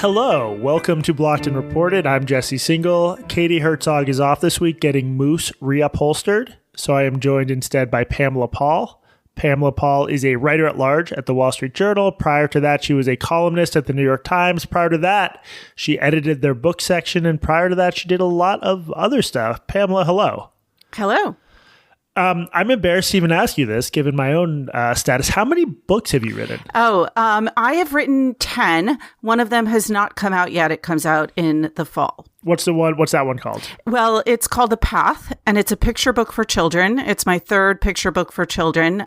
Hello, welcome to Blocked and Reported. I'm Jesse Single. Katie Herzog is off this week getting Moose reupholstered, so I am joined instead by Pamela Paul. Pamela Paul is a writer-at-large at the Wall Street Journal. Prior to that, she was a columnist at the New York Times. Prior to that, she edited their book section, and prior to that, she did a lot of other stuff. Pamela, hello. Hello. I'm embarrassed to even ask you this, given my own status. How many books have you written? I have written 10. One of them has not come out yet. It comes out in the fall. What's that one called? Well, it's called The Path, and it's a picture book for children. It's my third picture book for children.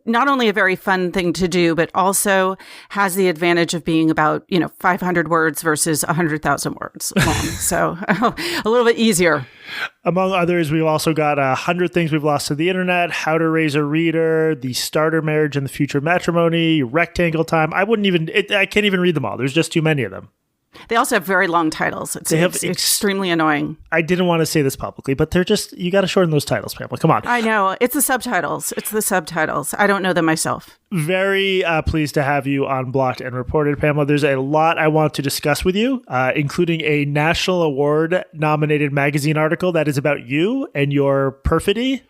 Not only a very fun thing to do, but also has the advantage of being about, 500 words versus 100,000 words long. So a little bit easier. Among others, we've also got 100 Things We've Lost to the Internet, How to Raise a Reader, The Starter Marriage and the Future of Matrimony, Rectangle Time. I can't even read them all. There's just too many of them. They also have very long titles. It's extremely annoying. I didn't want to say this publicly, but you got to shorten those titles, Pamela. Come on. I know. It's the subtitles. I don't know them myself. Very pleased to have you on Blocked and Reported, Pamela. There's a lot I want to discuss with you, including a National Award-nominated magazine article that is about you and your perfidiousness?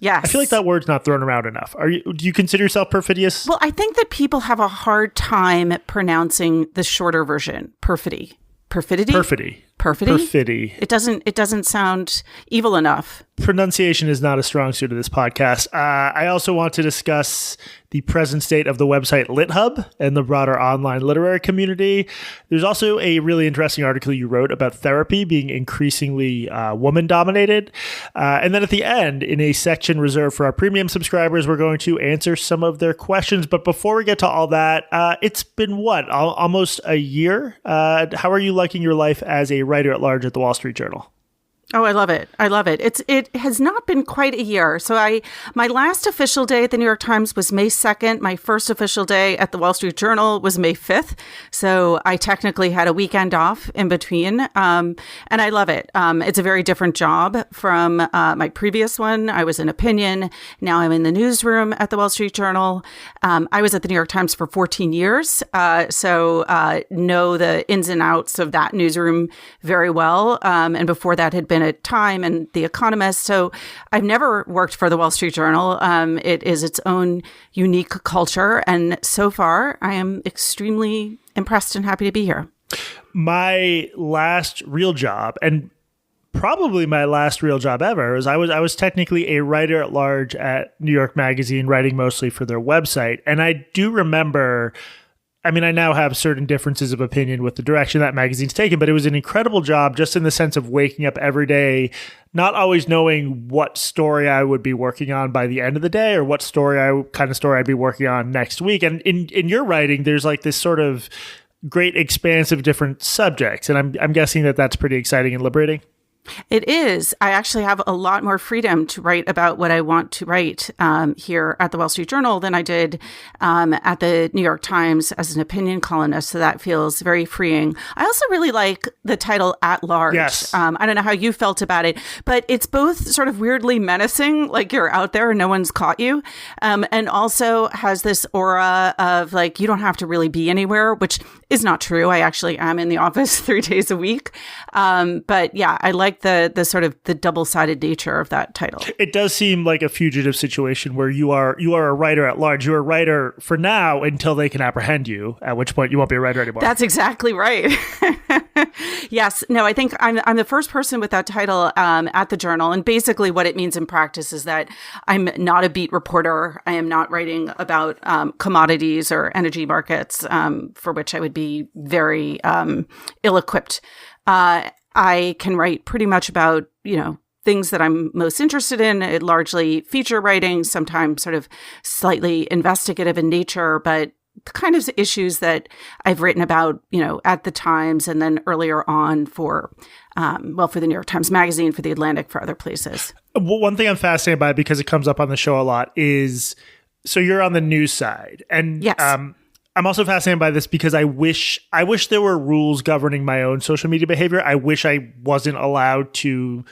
Yes. I feel like that word's not thrown around enough. Do you consider yourself perfidious? Well, I think that people have a hard time pronouncing the shorter version, perfidy. Perfidy? Perfidy. Perfidy? It doesn't sound evil enough. Pronunciation is not a strong suit of this podcast. I also want to discuss the present state of the website LitHub and the broader online literary community. There's also a really interesting article you wrote about therapy being increasingly woman-dominated. And then at the end, in a section reserved for our premium subscribers, we're going to answer some of their questions. But before we get to all that, it's been almost a year? How are you liking your life as a writer-at-large at the Wall Street Journal? Oh, I love it. It has not been quite a year. So my last official day at the New York Times was May 2nd. My first official day at the Wall Street Journal was May 5th. So I technically had a weekend off in between. And I love it. It's a very different job from my previous one. I was in opinion. Now I'm in the newsroom at the Wall Street Journal. I was at the New York Times for 14 years. So know the ins and outs of that newsroom very well. And before that had been at Time and The Economist. So I've never worked for the Wall Street Journal. It is its own unique culture. And so far, I am extremely impressed and happy to be here. My last real job, and probably my last real job ever, is I was technically a writer-at-large at New York Magazine, writing mostly for their website. And I do remember... I now have certain differences of opinion with the direction that magazine's taken, but it was an incredible job just in the sense of waking up every day, not always knowing what story I would be working on by the end of the day or what kind of story I'd be working on next week. And in your writing, there's like this sort of great expanse of different subjects. And I'm guessing that that's pretty exciting and liberating. It is. I actually have a lot more freedom to write about what I want to write here at the Wall Street Journal than I did at the New York Times as an opinion columnist. So that feels very freeing. I also really like the title At Large. Yes. I don't know how you felt about it, but it's both sort of weirdly menacing, like you're out there and no one's caught you, and also has this aura of like you don't have to really be anywhere, which is not true. I actually am in the office 3 days a week. But yeah, I like the sort of the double-sided nature of that title. It does seem like a fugitive situation where you are a writer at large. You're a writer for now until they can apprehend you, at which point you won't be a writer anymore. That's exactly right. Yes. No, I think I'm the first person with that title at the Journal. And basically what it means in practice is that I'm not a beat reporter. I am not writing about commodities or energy markets, for which I would be very ill-equipped. I can write pretty much about, things that I'm most interested in, largely feature writing, sometimes sort of slightly investigative in nature, but the kind of issues that I've written about, at the Times and then earlier on for the New York Times Magazine, for The Atlantic, for other places. Well, one thing I'm fascinated by, because it comes up on the show a lot, is so you're on the news side. And yes. I'm also fascinated by this because I wish there were rules governing my own social media behavior. I wish I wasn't allowed to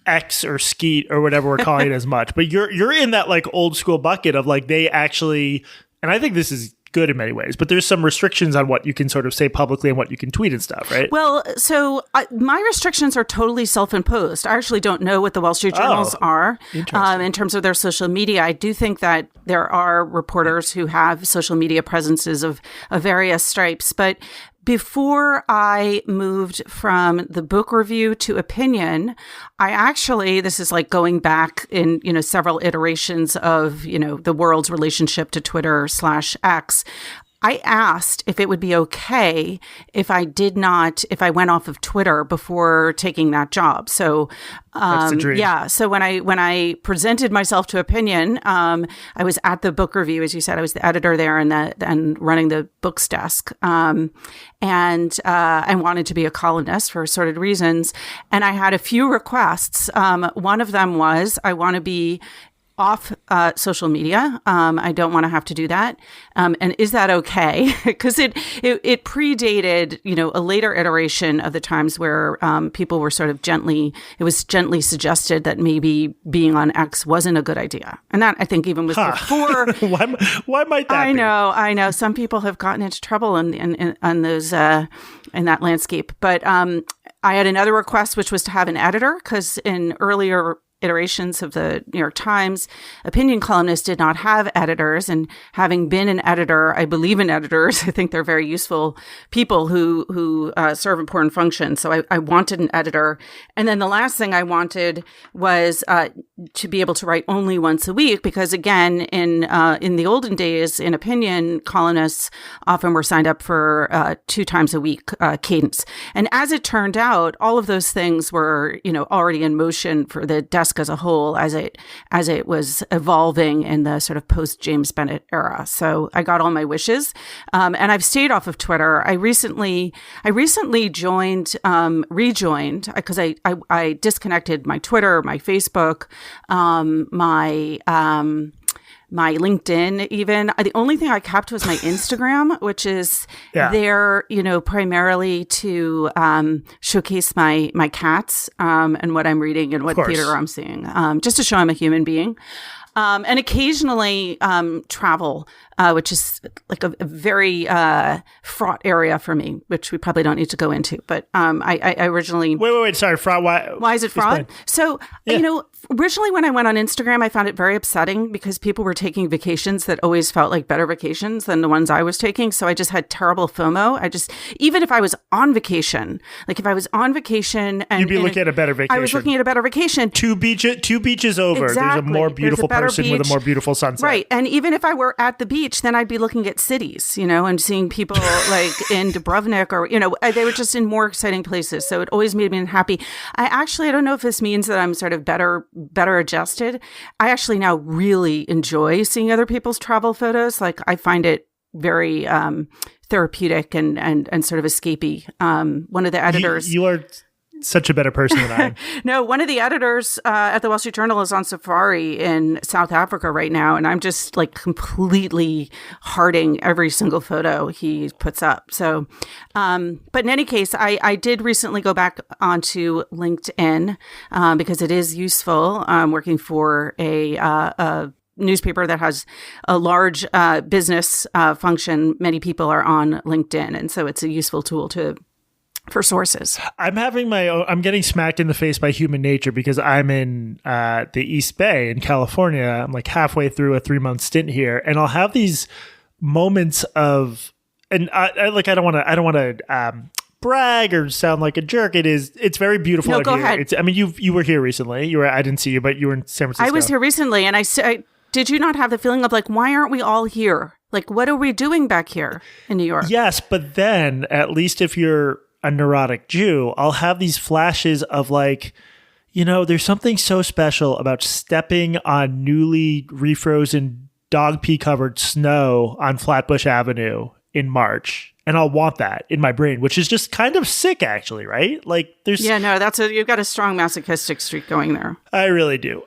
X or skeet or whatever we're calling it as much. But you're in that like old school bucket of like they actually, and I think this is good in many ways, but there's some restrictions on what you can sort of say publicly and what you can tweet and stuff, right? Well, so my restrictions are totally self-imposed. I actually don't know what the Wall Street Journals are in terms of their social media. I do think that there are reporters who have social media presences of various stripes, but before I moved from the book review to opinion, I actually, this is like going back in, several iterations of, the world's relationship to Twitter/X. I asked if it would be okay if I went off of Twitter before taking that job. So, that's the dream. yeah. So when I presented myself to opinion, I was at the book review, as you said. I was the editor there and running the books desk. And I wanted to be a columnist for assorted reasons. And I had a few requests. One of them was I want to be off social media. I don't want to have to do that. And is that okay? Because it predated, a later iteration of the Times where people were sort of it was gently suggested that maybe being on X wasn't a good idea. And that I think even was before. Why might that be? I know. Some people have gotten into trouble in those in that landscape. But I had another request, which was to have an editor, because in earlier iterations of the New York Times, opinion columnists did not have editors. And having been an editor, I believe in editors. I think they're very useful people who serve important functions. So I wanted an editor. And then the last thing I wanted was to be able to write only once a week, because again, in the olden days, in opinion, columnists often were signed up for 2 times a week cadence. And as it turned out, all of those things were already in motion for the desk as a whole, as it was evolving in the sort of post James Bennett era. So I got all my wishes, and I've stayed off of Twitter. I recently rejoined because I disconnected my Twitter, my Facebook, my LinkedIn even. The only thing I kept was my Instagram, which is there, primarily to showcase my cats and what I'm reading and what theater I'm seeing, just to show I'm a human being. And occasionally travel, which is like a very fraught area for me, which we probably don't need to go into. But I originally... Wait. Sorry, fraught. Why is it fraught? Explain. So, originally when I went on Instagram, I found it very upsetting because people were taking vacations that always felt like better vacations than the ones I was taking. So I just had terrible FOMO. Even if I was on vacation, and you'd be looking at a better vacation. I was looking at a better vacation. Two beaches over. Exactly. There's a more beautiful person beach. With a more beautiful sunset. Right. And even if I were at the beach, then I'd be looking at cities, and seeing people like in Dubrovnik or, they were just in more exciting places. So it always made me happy. I don't know if this means that I'm sort of better adjusted. I actually now really enjoy seeing other people's travel photos. Like I find it very therapeutic and sort of escapey. One of the editors... You are such a better person than I am. No, one of the editors at the Wall Street Journal is on safari in South Africa right now, and I'm just like completely hearting every single photo he puts up. So, but in any case, I did recently go back onto LinkedIn because it is useful. Working for a newspaper that has a large business function. Many people are on LinkedIn, and so it's a useful tool for sources. I'm getting smacked in the face by human nature because I'm in the East Bay in California. I'm like halfway through a 3-month stint here, and I'll have these moments of, and I don't want to brag or sound like a jerk. It's very beautiful. No, go ahead. You were here recently. I didn't see you, but you were in San Francisco. I was here recently, and I did you not have the feeling of like, why aren't we all here? Like, what are we doing back here in New York? Yes, but then at least if you're a neurotic Jew, I'll have these flashes of like, there's something so special about stepping on newly refrozen dog pee covered snow on Flatbush Avenue in March. And I'll want that in my brain, which is just kind of sick actually, right? Like there's... Yeah, no, you've got a strong masochistic streak going there. I really do.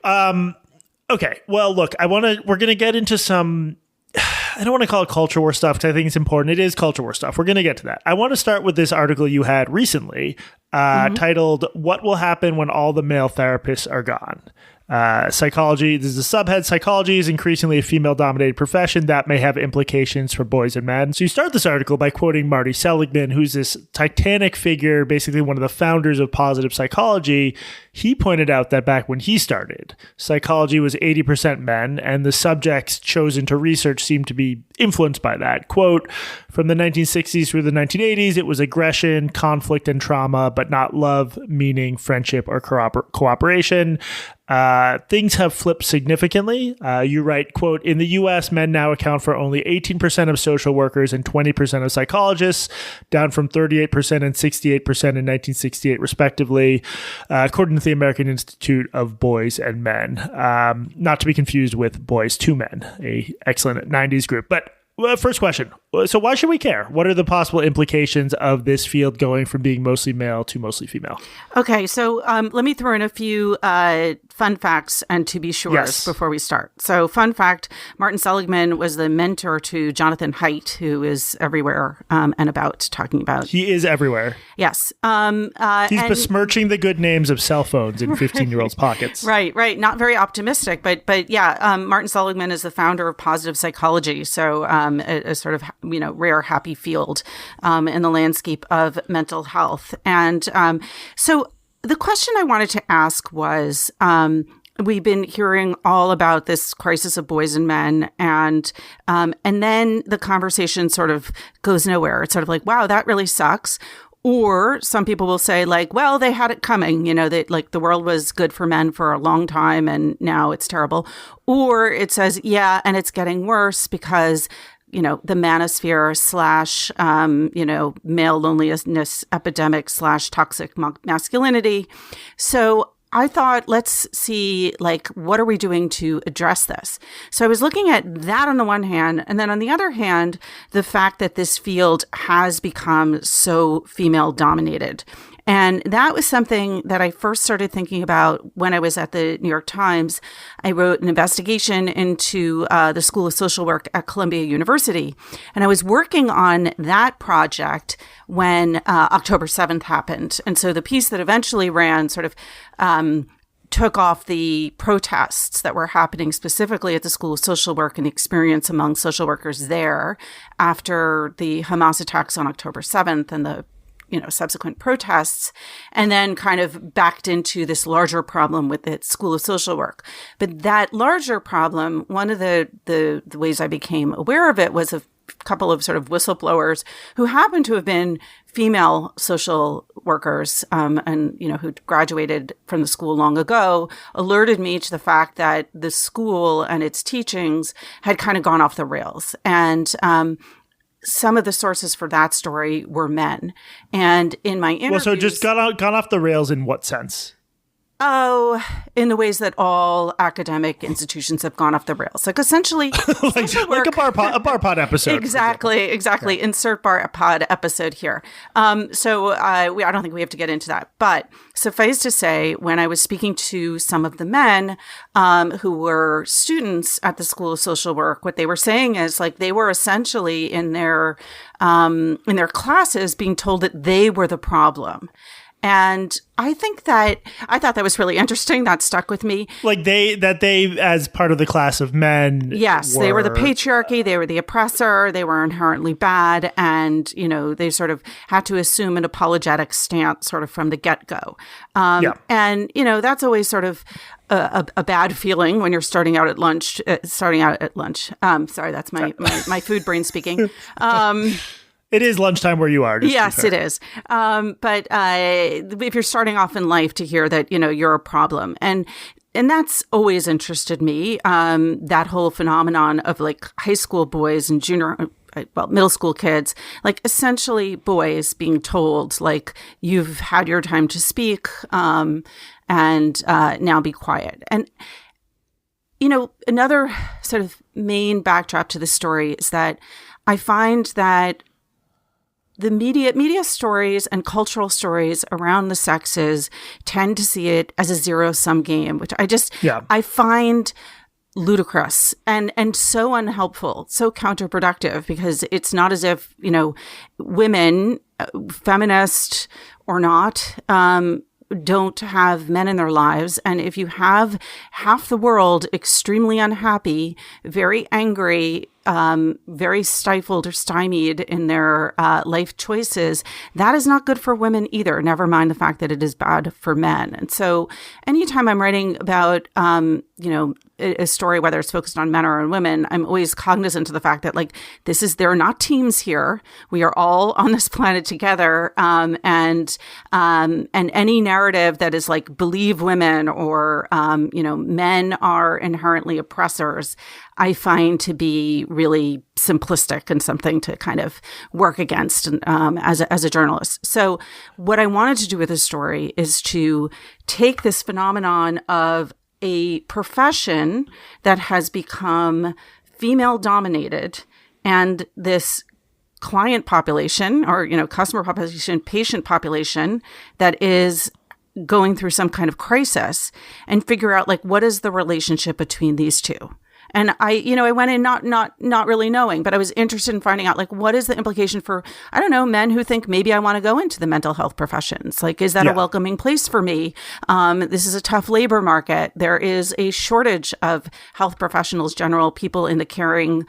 Okay. Well, look, we're going to get into some, I don't want to call it culture war stuff because I think it's important. It is culture war stuff. We're going to get to that. I want to start with this article you had recently titled, "What Will Happen When All the Male Therapists Are Gone?" Psychology, this is a subhead. Psychology is increasingly a female-dominated profession that may have implications for boys and men. So you start this article by quoting Marty Seligman, who's this titanic figure, basically one of the founders of positive psychology. He pointed out that back when he started, psychology was 80% men, and the subjects chosen to research seemed to be influenced by that. Quote, from the 1960s through the 1980s, it was aggression, conflict, and trauma, but not love, meaning, friendship, or cooperation. Things have flipped significantly. You write, quote, in the U.S., men now account for only 18% of social workers and 20% of psychologists, down from 38% and 68% in 1968, respectively, according to the American Institute of Boys and Men. Not to be confused with Boys to Men, a excellent 90s group. But first question. So why should we care? What are the possible implications of this field going from being mostly male to mostly female? Okay, so let me throw in a few fun facts and to be sure before we start. So fun fact, Martin Seligman was the mentor to Jonathan Haidt, who is everywhere and about talking about. He is everywhere. Yes. He's besmirching the good names of cell phones in 15-year-olds' pockets. Right. Not very optimistic, but yeah, Martin Seligman is the founder of positive psychology. So a sort of, rare, happy field in the landscape of mental health. And so the question I wanted to ask was, we've been hearing all about this crisis of boys and men, and then the conversation sort of goes nowhere. It's sort of like, wow, that really sucks. Or some people will say, like, well, they had it coming, that like the world was good for men for a long time and now it's terrible. Or it says, yeah, and it's getting worse because the manosphere / male loneliness epidemic / toxic masculinity. So I thought, let's see, like, what are we doing to address this? So I was looking at that on the one hand, and then on the other hand, the fact that this field has become so female dominated. And that was something that I first started thinking about when I was at the New York Times. I wrote an investigation into the School of Social Work at Columbia University. And I was working on that project when October 7th happened. And so the piece that eventually ran sort of took off the protests that were happening specifically at the School of Social Work and the experience among social workers there after the Hamas attacks on October 7th and the subsequent protests, and then kind of backed into this larger problem with the School of Social Work. But that larger problem, one of the ways I became aware of it was a couple of sort of whistleblowers who happened to have been female social workers and who graduated from the school long ago, alerted me to the fact that the school and its teachings had kind of gone off the rails. And some of the sources for that story were men. And in my interviews... Well, so just gone off the rails in what sense? Oh, in the ways that all academic institutions have gone off the rails. Like essentially... like a bar pod episode. Exactly. Yeah. Insert bar pod episode here. So I don't think we have to get into that. But suffice to say, when I was speaking to some of the men who were students at the School of Social Work, what they were saying is like they were essentially in their classes being told that they were the problem. And I thought that was really interesting. That stuck with me. Like they, as part of the class of men. Yes, they were the patriarchy. They were the oppressor. They were inherently bad. And, they sort of had to assume an apologetic stance sort of from the get-go. And, that's always sort of a bad feeling when you're starting out at lunch. Sorry, that's my food brain speaking. It is lunchtime where you are. Yes, it is. But if you're starting off in life to hear that, you're a problem. And that's always interested me, that whole phenomenon of like high school boys and middle school kids, like essentially boys being told like, you've had your time to speak and now be quiet. And, another sort of main backdrop to the story is that I find that the media stories and cultural stories around the sexes tend to see it as a zero-sum game, which I find ludicrous and so unhelpful, so counterproductive, because it's not as if, women, feminist or not, don't have men in their lives, and if you have half the world extremely unhappy, very angry, very stifled or stymied in their life choices, that is not good for women either, never mind the fact that it is bad for men. And so anytime I'm writing about, a story, whether it's focused on men or on women, I'm always cognizant of the fact that there are not teams here. We are all on this planet together. And any narrative that is believe women or, men are inherently oppressors, I find to be really simplistic and something to kind of work against as a journalist. So what I wanted to do with this story is to take this phenomenon of a profession that has become female dominated and this client population or, customer population, patient population that is going through some kind of crisis and figure out what is the relationship between these two. And I went in not really knowing, but I was interested in finding out what is the implication for, I don't know, men who think maybe I want to go into the mental health professions. Is that a welcoming place for me? This is a tough labor market. There is a shortage of health professionals, general people in the caring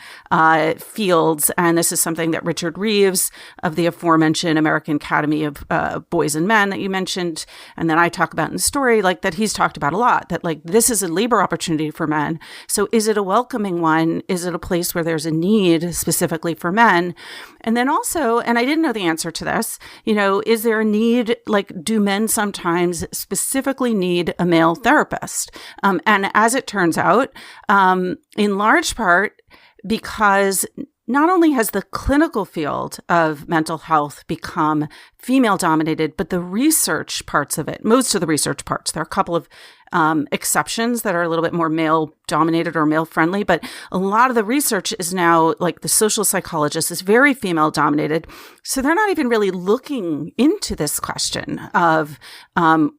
fields. And this is something that Richard Reeves of the aforementioned American Academy of Boys and Men that you mentioned, and then I talk about in the story, that he's talked about a lot, that this is a labor opportunity for men. So is it a welcoming one? Is it a place where there's a need specifically for men? And then also, and I didn't know the answer to this, is there a need, do men sometimes specifically need a male therapist? And as it turns out, in large part, because not only has the clinical field of mental health become female dominated, but the research parts of it, most of the research parts, there are a couple of exceptions that are a little bit more male dominated or male friendly, but a lot of the research is now the social psychologist is very female dominated. So they're not even really looking into this question of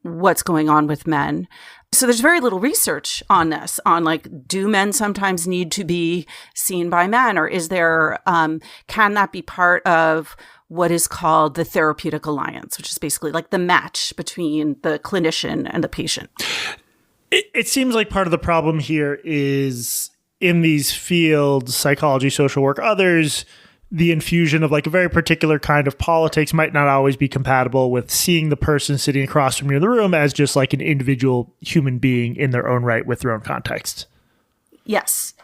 what's going on with men. So there's very little research on this, on do men sometimes need to be seen by men, or is there, can that be part of what is called the therapeutic alliance, which is basically the match between the clinician and the patient? It seems like part of the problem here is in these fields, psychology, social work, others, the infusion of a very particular kind of politics might not always be compatible with seeing the person sitting across from you in the room as just an individual human being in their own right with their own context. Yes.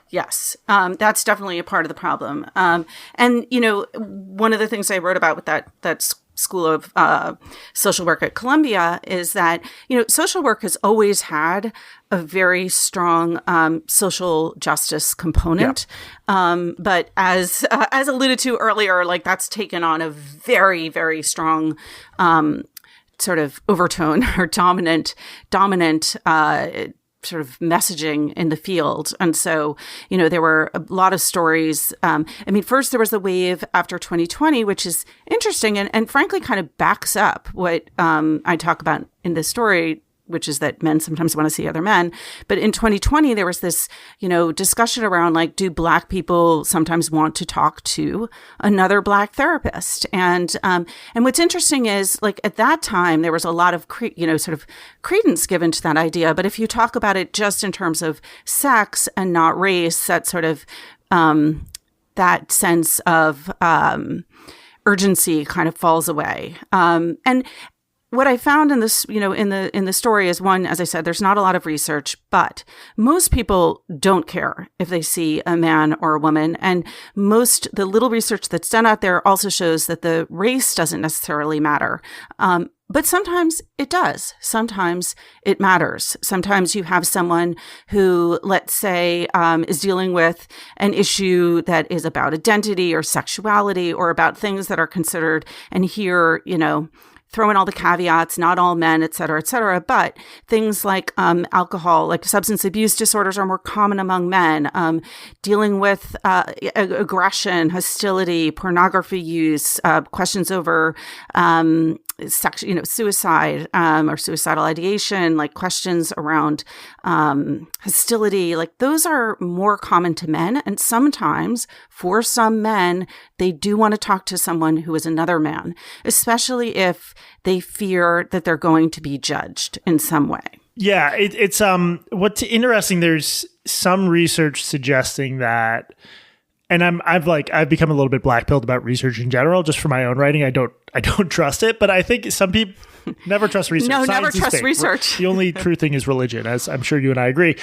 That's definitely a part of the problem. And, one of the things I wrote about with that School of Social Work at Columbia is that, social work has always had a very strong social justice component. Yeah. But as alluded to earlier, that's taken on a very, very strong sort of overtone or dominant sort of messaging in the field. And so, there were a lot of stories. First there was the wave after 2020, which is interesting and frankly kind of backs up what I talk about in this story, which is that men sometimes want to see other men. But in 2020, there was this, discussion around do Black people sometimes want to talk to another Black therapist? And what's interesting is at that time, there was a lot of, sort of credence given to that idea. But if you talk about it just in terms of sex and not race, that sort of, that sense of urgency kind of falls away. And what I found in this, in the story is one, as I said, there's not a lot of research, but most people don't care if they see a man or a woman. And the little research that's done out there also shows that the race doesn't necessarily matter. But sometimes it does. Sometimes it matters. Sometimes you have someone who, let's say, is dealing with an issue that is about identity or sexuality or about things that are considered, and here, throw in all the caveats, not all men, et cetera, but things like alcohol, like substance abuse disorders are more common among men, dealing with aggression, hostility, pornography use, questions over suicide or suicidal ideation, like questions around hostility, like those are more common to men. And sometimes for some men, they do want to talk to someone who is another man, especially if they fear that they're going to be judged in some way. Yeah, it's what's interesting. There's some research suggesting that, and I've become a little bit black-pilled about research in general, just for my own writing. I don't trust it, but I think some people never trust research. No, Science never trust fake. research. The only true thing is religion, as I'm sure you and I agree.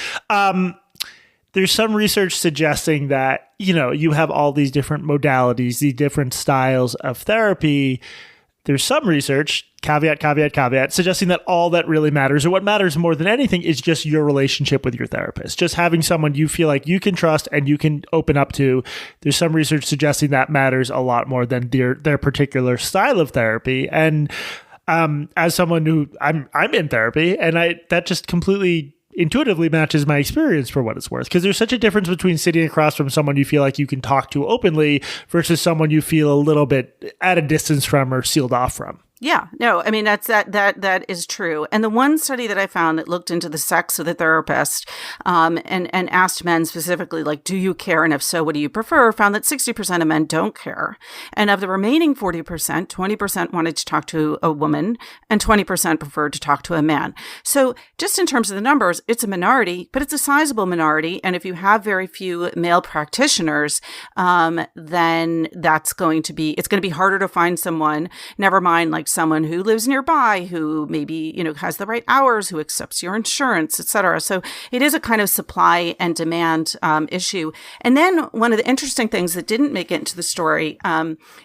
There's some research suggesting that, you have all these different modalities, these different styles of therapy. There's some research, caveat, suggesting that all that really matters, or what matters more than anything, is just your relationship with your therapist. Just having someone you feel like you can trust and you can open up to. There's some research suggesting that matters a lot more than their particular style of therapy. And as someone who I'm in therapy, and that just completely intuitively matches my experience for what it's worth. Because there's such a difference between sitting across from someone you feel like you can talk to openly versus someone you feel a little bit at a distance from or sealed off from. Yeah, no, I mean, that is true. And the one study that I found that looked into the sex of the therapist and asked men specifically, like, do you care? And if so, what do you prefer? Found that 60% of men don't care. And of the remaining 40%, 20% wanted to talk to a woman and 20% preferred to talk to a man. So just in terms of the numbers, it's a minority, but it's a sizable minority. And if you have very few male practitioners, then it's going to be harder to find someone, never mind like someone who lives nearby, who maybe, has the right hours, who accepts your insurance, et cetera. So it is a kind of supply and demand issue. And then one of the interesting things that didn't make it into the story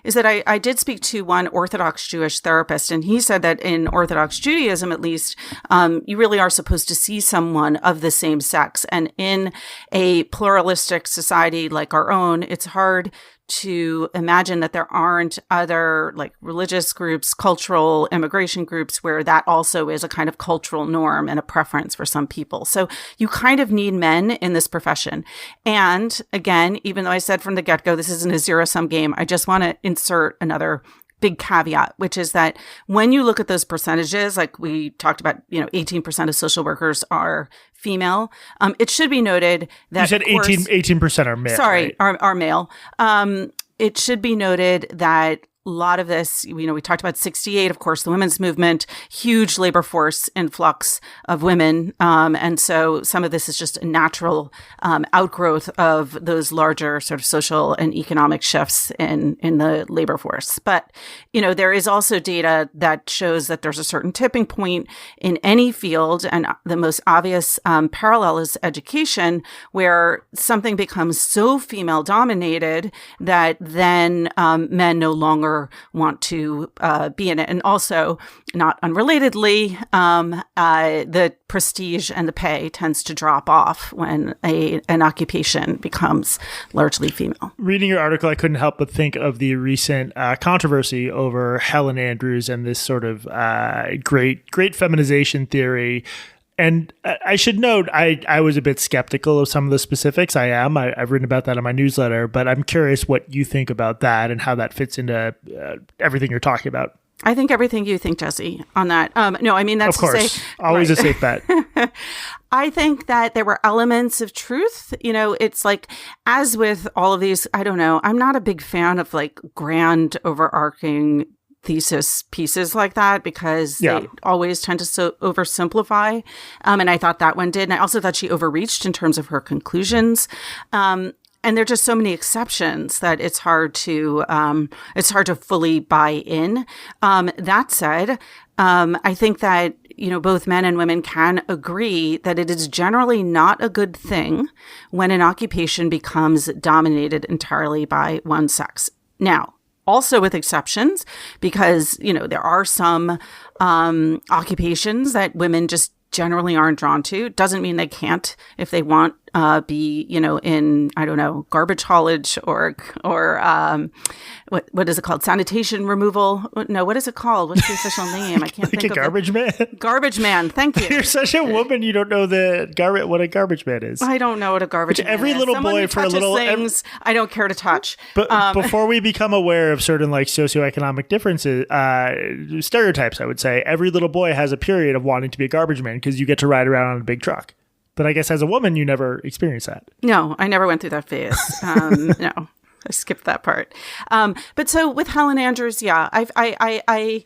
is that I did speak to one Orthodox Jewish therapist, and he said that in Orthodox Judaism, at least, you really are supposed to see someone of the same sex. And in a pluralistic society like our own, it's hard to imagine that there aren't other like religious groups, cultural immigration groups where that also is a kind of cultural norm and a preference for some people. So you kind of need men in this profession. And again, even though I said from the get-go, this isn't a zero-sum game, I just want to insert another big caveat, which is that when you look at those percentages, like we talked about, 18% of social workers are female. It should be noted that— You said 18% are male. Sorry, right? are male. It should be noted that a lot of this, we talked about 68, of course, the women's movement, huge labor force influx of women. And so some of this is just a natural outgrowth of those larger sort of social and economic shifts in the labor force. But, there is also data that shows that there's a certain tipping point in any field. And the most obvious parallel is education, where something becomes so female dominated that then men no longer want to be in it. And also, not unrelatedly, the prestige and the pay tends to drop off when an occupation becomes largely female. Reading your article, I couldn't help but think of the recent controversy over Helen Andrews and this sort of great feminization theory. And I should note, I was a bit skeptical of some of the specifics. I've written about that in my newsletter, but I'm curious what you think about that and how that fits into everything you're talking about. I think everything you think, Jesse, on that. No, I mean, that's of course, to say, always right. A safe bet. I think that there were elements of truth. It's like, as with all of these, I don't know, I'm not a big fan of like grand overarching thesis pieces like that because they always tend to oversimplify. And I thought that one did. And I also thought she overreached in terms of her conclusions. And there are just so many exceptions that it's hard to fully buy in. That said, I think that, both men and women can agree that it is generally not a good thing when an occupation becomes dominated entirely by one sex. Now, also with exceptions, because, there are some occupations that women just generally aren't drawn to. Doesn't mean they can't if they want be, in, I don't know, garbage haulage or what is it called? Sanitation removal? No, what is it called? What's the official name? I can't think of it. Garbage man? Garbage man. Thank you. You're such a woman. You don't know what a garbage man is. I don't know what a garbage man every is. little Someone boy who for a little things I don't care to touch. But before we become aware of certain like socioeconomic differences, stereotypes, I would say every little boy has a period of wanting to be a garbage man because you get to ride around on a big truck. But I guess as a woman, you never experienced that. No, I never went through that phase. No. I skipped that part. But so with Helen Andrews, yeah, I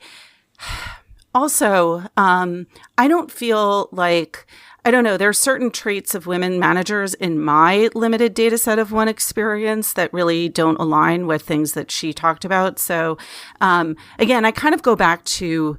also, I don't feel like, I don't know, there are certain traits of women managers in my limited data set of one experience that really don't align with things that she talked about. So again, I kind of go back to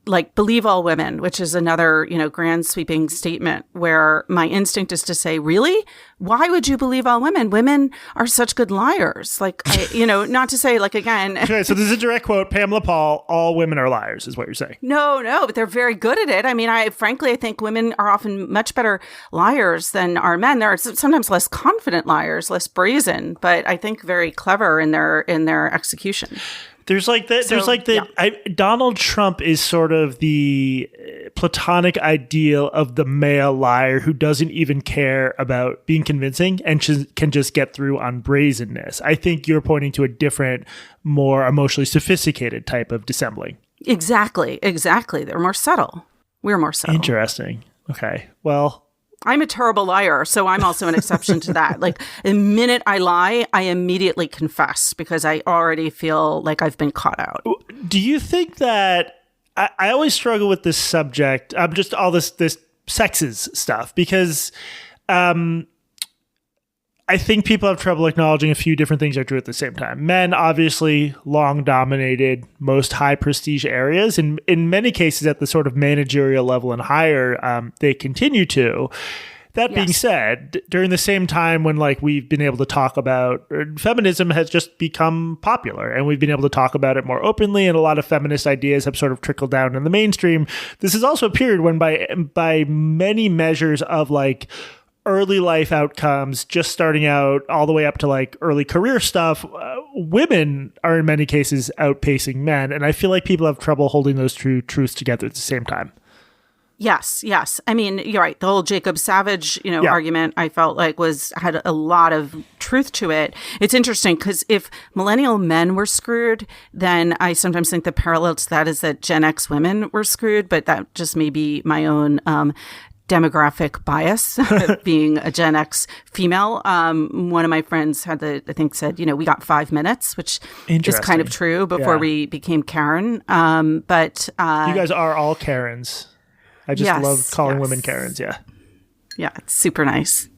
like believe all women, which is another, grand sweeping statement where my instinct is to say, really? Why would you believe all women? Women are such good liars. Like, not to say like, again. Okay, so this is a direct quote. Pamela Paul, all women are liars is what you're saying. No, but they're very good at it. I mean, I think women are often much better liars than are men. They're sometimes less confident liars, less brazen, but I think very clever in their execution. There's like that. Donald Trump is sort of the platonic ideal of the male liar who doesn't even care about being convincing and can just get through on brazenness. I think you're pointing to a different, more emotionally sophisticated type of dissembling. Exactly. They're more subtle. We're more subtle. Interesting. Okay. Well, I'm a terrible liar, so I'm also an exception to that. Like, the minute I lie, I immediately confess because I already feel like I've been caught out. Do you think that I always struggle with this subject, just all this sexes stuff, because I think people have trouble acknowledging a few different things are true at the same time. Men obviously long dominated most high prestige areas, and in many cases at the sort of managerial level and higher, they continue to. That being said, during the same time when like we've been able to talk about feminism has just become popular and we've been able to talk about it more openly, and a lot of feminist ideas have sort of trickled down in the mainstream. This is also a period when by many measures of like early life outcomes, just starting out all the way up to like early career stuff, women are in many cases outpacing men. And I feel like people have trouble holding those two truths together at the same time. Yes. I mean, you're right. The whole Jacob Savage, argument, I felt like had a lot of truth to it. It's interesting because if millennial men were screwed, then I sometimes think the parallel to that is that Gen X women were screwed, but that just may be my own demographic bias being a Gen X female. One of my friends said, we got 5 minutes, which is kind of true before we became Karen. But you guys are all Karens. I just love calling women Karens. Yeah. Yeah. It's super nice.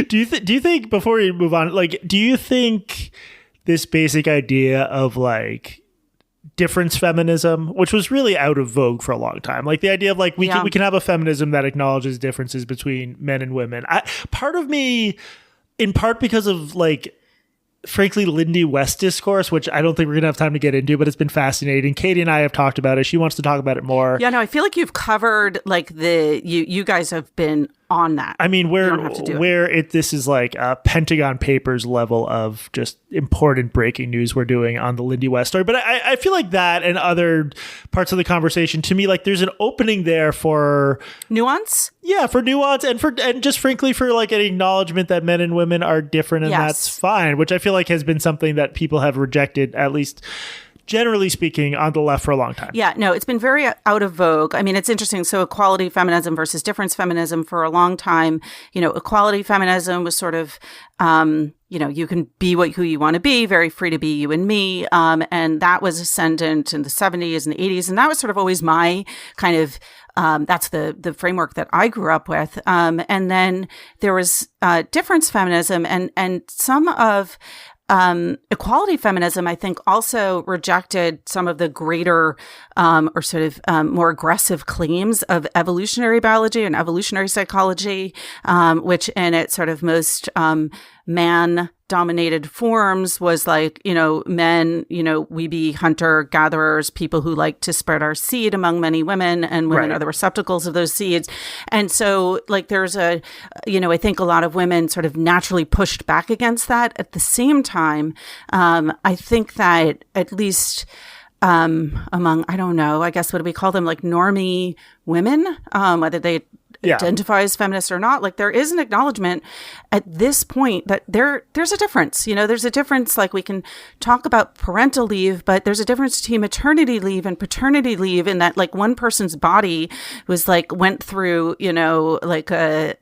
Do you think before we move on, like, do you think this basic idea of like difference feminism, which was really out of vogue for a long time, like the idea of like we can have a feminism that acknowledges differences between men and women. Part of me, in part because of like, frankly, Lindy West discourse, which I don't think we're going to have time to get into, but it's been fascinating. Katie and I have talked about it. She wants to talk about it more. Yeah, no, I feel like you've covered like you guys have been on that. I mean, this is like a Pentagon Papers level of just important breaking news we're doing on the Lindy West story. But I feel like that and other parts of the conversation, to me, like there's an opening there for nuance. Yeah, for nuance and just frankly for like an acknowledgement that men and women are different, and that's fine, which I feel like has been something that people have rejected, at least generally speaking, on the left for a long time. Yeah, no, it's been very out of vogue. I mean, it's interesting. So equality feminism versus difference feminism for a long time, equality feminism was sort of, you can be who you want to be, very free to be you and me. And that was ascendant in the 70s and the 80s. And that was sort of always my kind of, that's the framework that I grew up with. And then there was difference feminism and some of equality feminism, I think, also rejected some of the greater or sort of more aggressive claims of evolutionary biology and evolutionary psychology, which in its sort of most man dominated forms was like, men, we be hunter gatherers, people who like to spread our seed among many women, and women are the receptacles of those seeds. And so like there's I think a lot of women sort of naturally pushed back against that. At the same time, I think that at least among, I don't know, I guess what do we call them? Like normie women, whether they identify as feminist or not, like there is an acknowledgement at this point that there's a difference. There's a difference. Like we can talk about parental leave, but there's a difference between maternity leave and paternity leave in that like one person's body was like went through, like a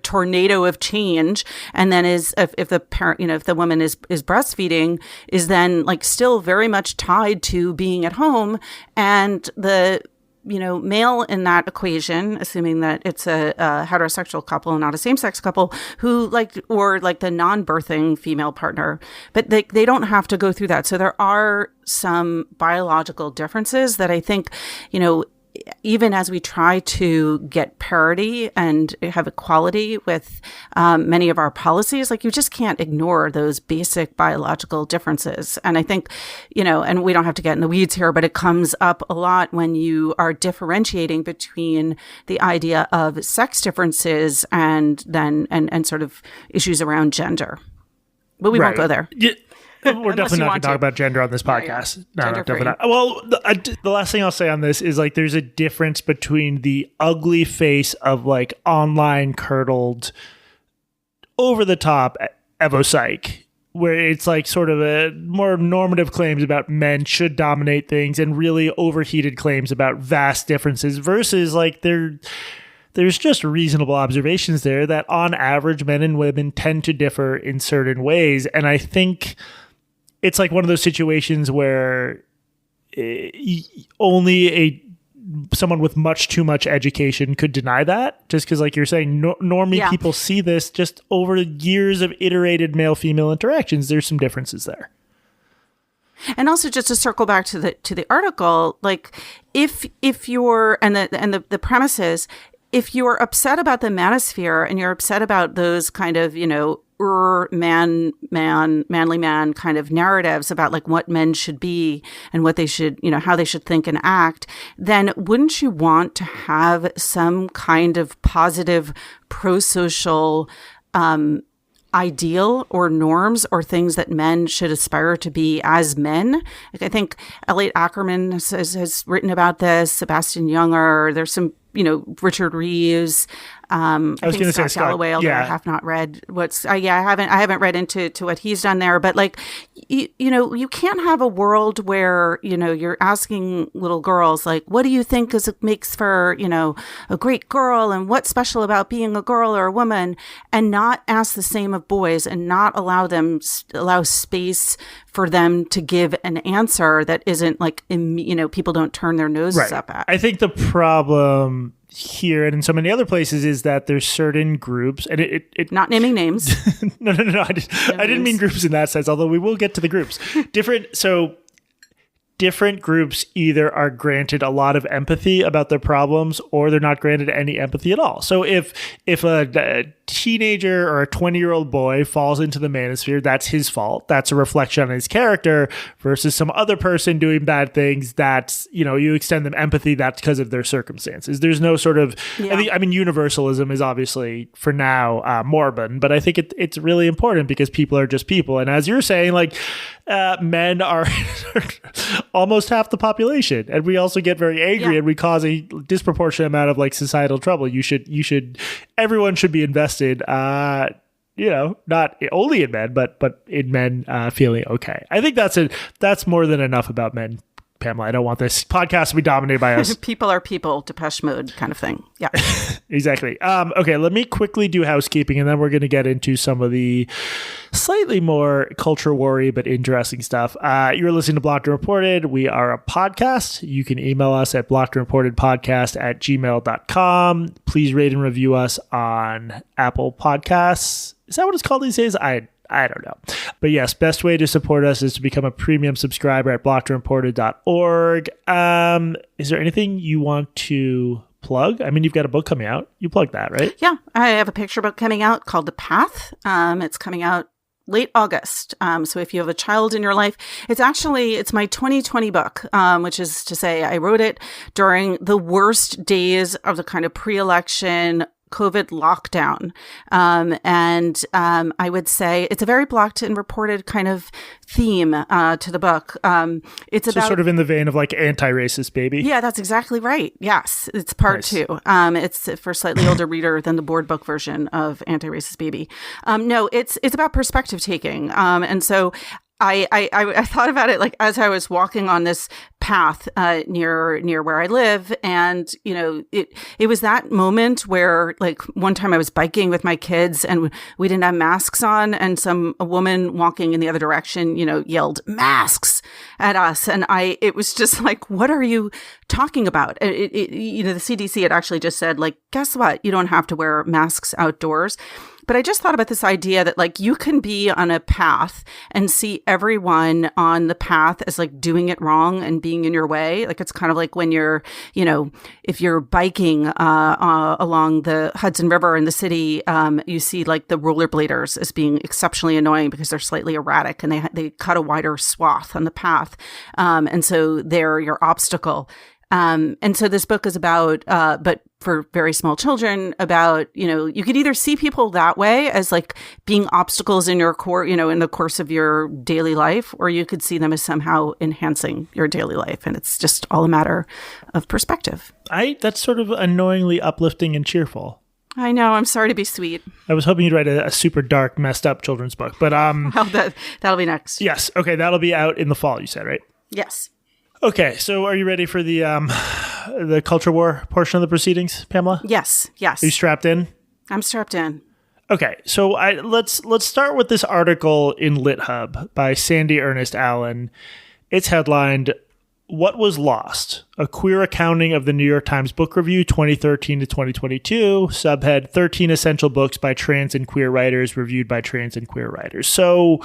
tornado of change, and then if the parent, if the woman is breastfeeding, is then like still very much tied to being at home, and the male in that equation, assuming that it's a heterosexual couple and not a same-sex couple, or the non-birthing female partner, but they don't have to go through that. So there are some biological differences that I think, even as we try to get parity and have equality with many of our policies, like you just can't ignore those basic biological differences. And I think, and we don't have to get in the weeds here, but it comes up a lot when you are differentiating between the idea of sex differences and sort of issues around gender. But we won't go there. Yeah. We're definitely not going to talk about gender on this podcast. No, definitely not. Well, the last thing I'll say on this is like there's a difference between the ugly face of like online curdled, over the top evopsych, where it's like sort of a more normative claims about men should dominate things and really overheated claims about vast differences versus like there's just reasonable observations there that on average men and women tend to differ in certain ways. And I think it's like one of those situations where only someone with much too much education could deny that, just because like you're saying, normie people see this just over years of iterated male-female interactions. There's some differences there. And also just to circle back to the article, like if you're, and the premise is, if you're upset about the manosphere and you're upset about those kind of, manly man kind of narratives about like what men should be and what they should, how they should think and act, then wouldn't you want to have some kind of positive pro-social ideal or norms or things that men should aspire to be as men? Like I think Elliot Ackerman has written about this, Sebastian Junger, there's some, Richard Reeves, I was going to say Scott Galloway, although I have not read I haven't read into what he's done there, but like, you can't have a world where, you're asking little girls, like, what do you think makes for, a great girl and what's special about being a girl or a woman, and not ask the same of boys and not allow space for them to give an answer that isn't like, people don't turn their noses up at. I think the problem here and in so many other places is that there's certain groups, and it not naming names. No. I didn't mean groups in that sense, although we will get to the groups. Different groups either are granted a lot of empathy about their problems or they're not granted any empathy at all. So if a teenager or a 20-year-old boy falls into the manosphere, that's his fault. That's a reflection on his character versus some other person doing bad things. That's, you extend them empathy. That's because of their circumstances. There's no sort of, universalism is obviously for now morbid, but I think it's really important because people are just people. And as you're saying, like men are almost half the population, and we also get very angry and we cause a disproportionate amount of like societal trouble. Everyone should be invested, not only in men, but in men feeling okay. I think that's more than enough about men, Pamela. I don't want this podcast to be dominated by us. People are people, Depeche Mode kind of thing. Yeah, exactly. Okay, let me quickly do housekeeping, and then we're going to get into some of the slightly more culture worry but interesting stuff. You're listening to Blocked and Reported. We are a podcast. You can email us at blockedandreportedpodcast@gmail.com. Please rate and review us on Apple Podcasts. Is that what it's called these days? I don't know. But yes, best way to support us is to become a premium subscriber at blockedandreported.org. Is there anything you want to plug? I mean, you've got a book coming out. You plugged that, right? Yeah, I have a picture book coming out called The Path. It's coming out late August. So if you have a child in your life, it's my 2020 book, which is to say I wrote it during the worst days of the kind of pre-election COVID lockdown. I would say it's a very blocked and reported kind of theme to the book. It's about sort of in the vein of like anti-racist baby. Yeah, that's exactly right. Yes, it's part two. It's for a slightly older reader than the board book version of Anti-Racist Baby. No, it's about perspective taking. And so I thought about it like as I was walking on this path near where I live, and it was that moment where like one time I was biking with my kids and we didn't have masks on, and a woman walking in the other direction yelled masks at us, and it was just like, what are you talking about? The CDC had actually just said like, guess what, you don't have to wear masks outdoors. But I just thought about this idea that like you can be on a path and see everyone on the path as like doing it wrong and being in your way. Like it's kind of like when you're, if you're biking along the Hudson River in the city, you see like the rollerbladers as being exceptionally annoying because they're slightly erratic and they cut a wider swath on the path. And so they're your obstacle. And so this book is about, but for very small children, about, you could either see people that way as like being obstacles in your in the course of your daily life, or you could see them as somehow enhancing your daily life. And it's just all a matter of perspective. That's sort of annoyingly uplifting and cheerful. I know. I'm sorry to be sweet. I was hoping you'd write a super dark, messed up children's book, but that'll be next. Yes. Okay. That'll be out in the fall, you said, right? Yes. Okay, so are you ready for the culture war portion of the proceedings, Pamela? Yes. Are you strapped in? I'm strapped in. Okay, so let's start with this article in LitHub by Sandy Ernest Allen. It's headlined, "What Was Lost? A Queer Accounting of the New York Times Book Review 2013 to 2022." Subhead, 13 Essential Books by Trans and Queer Writers Reviewed by Trans and Queer Writers. So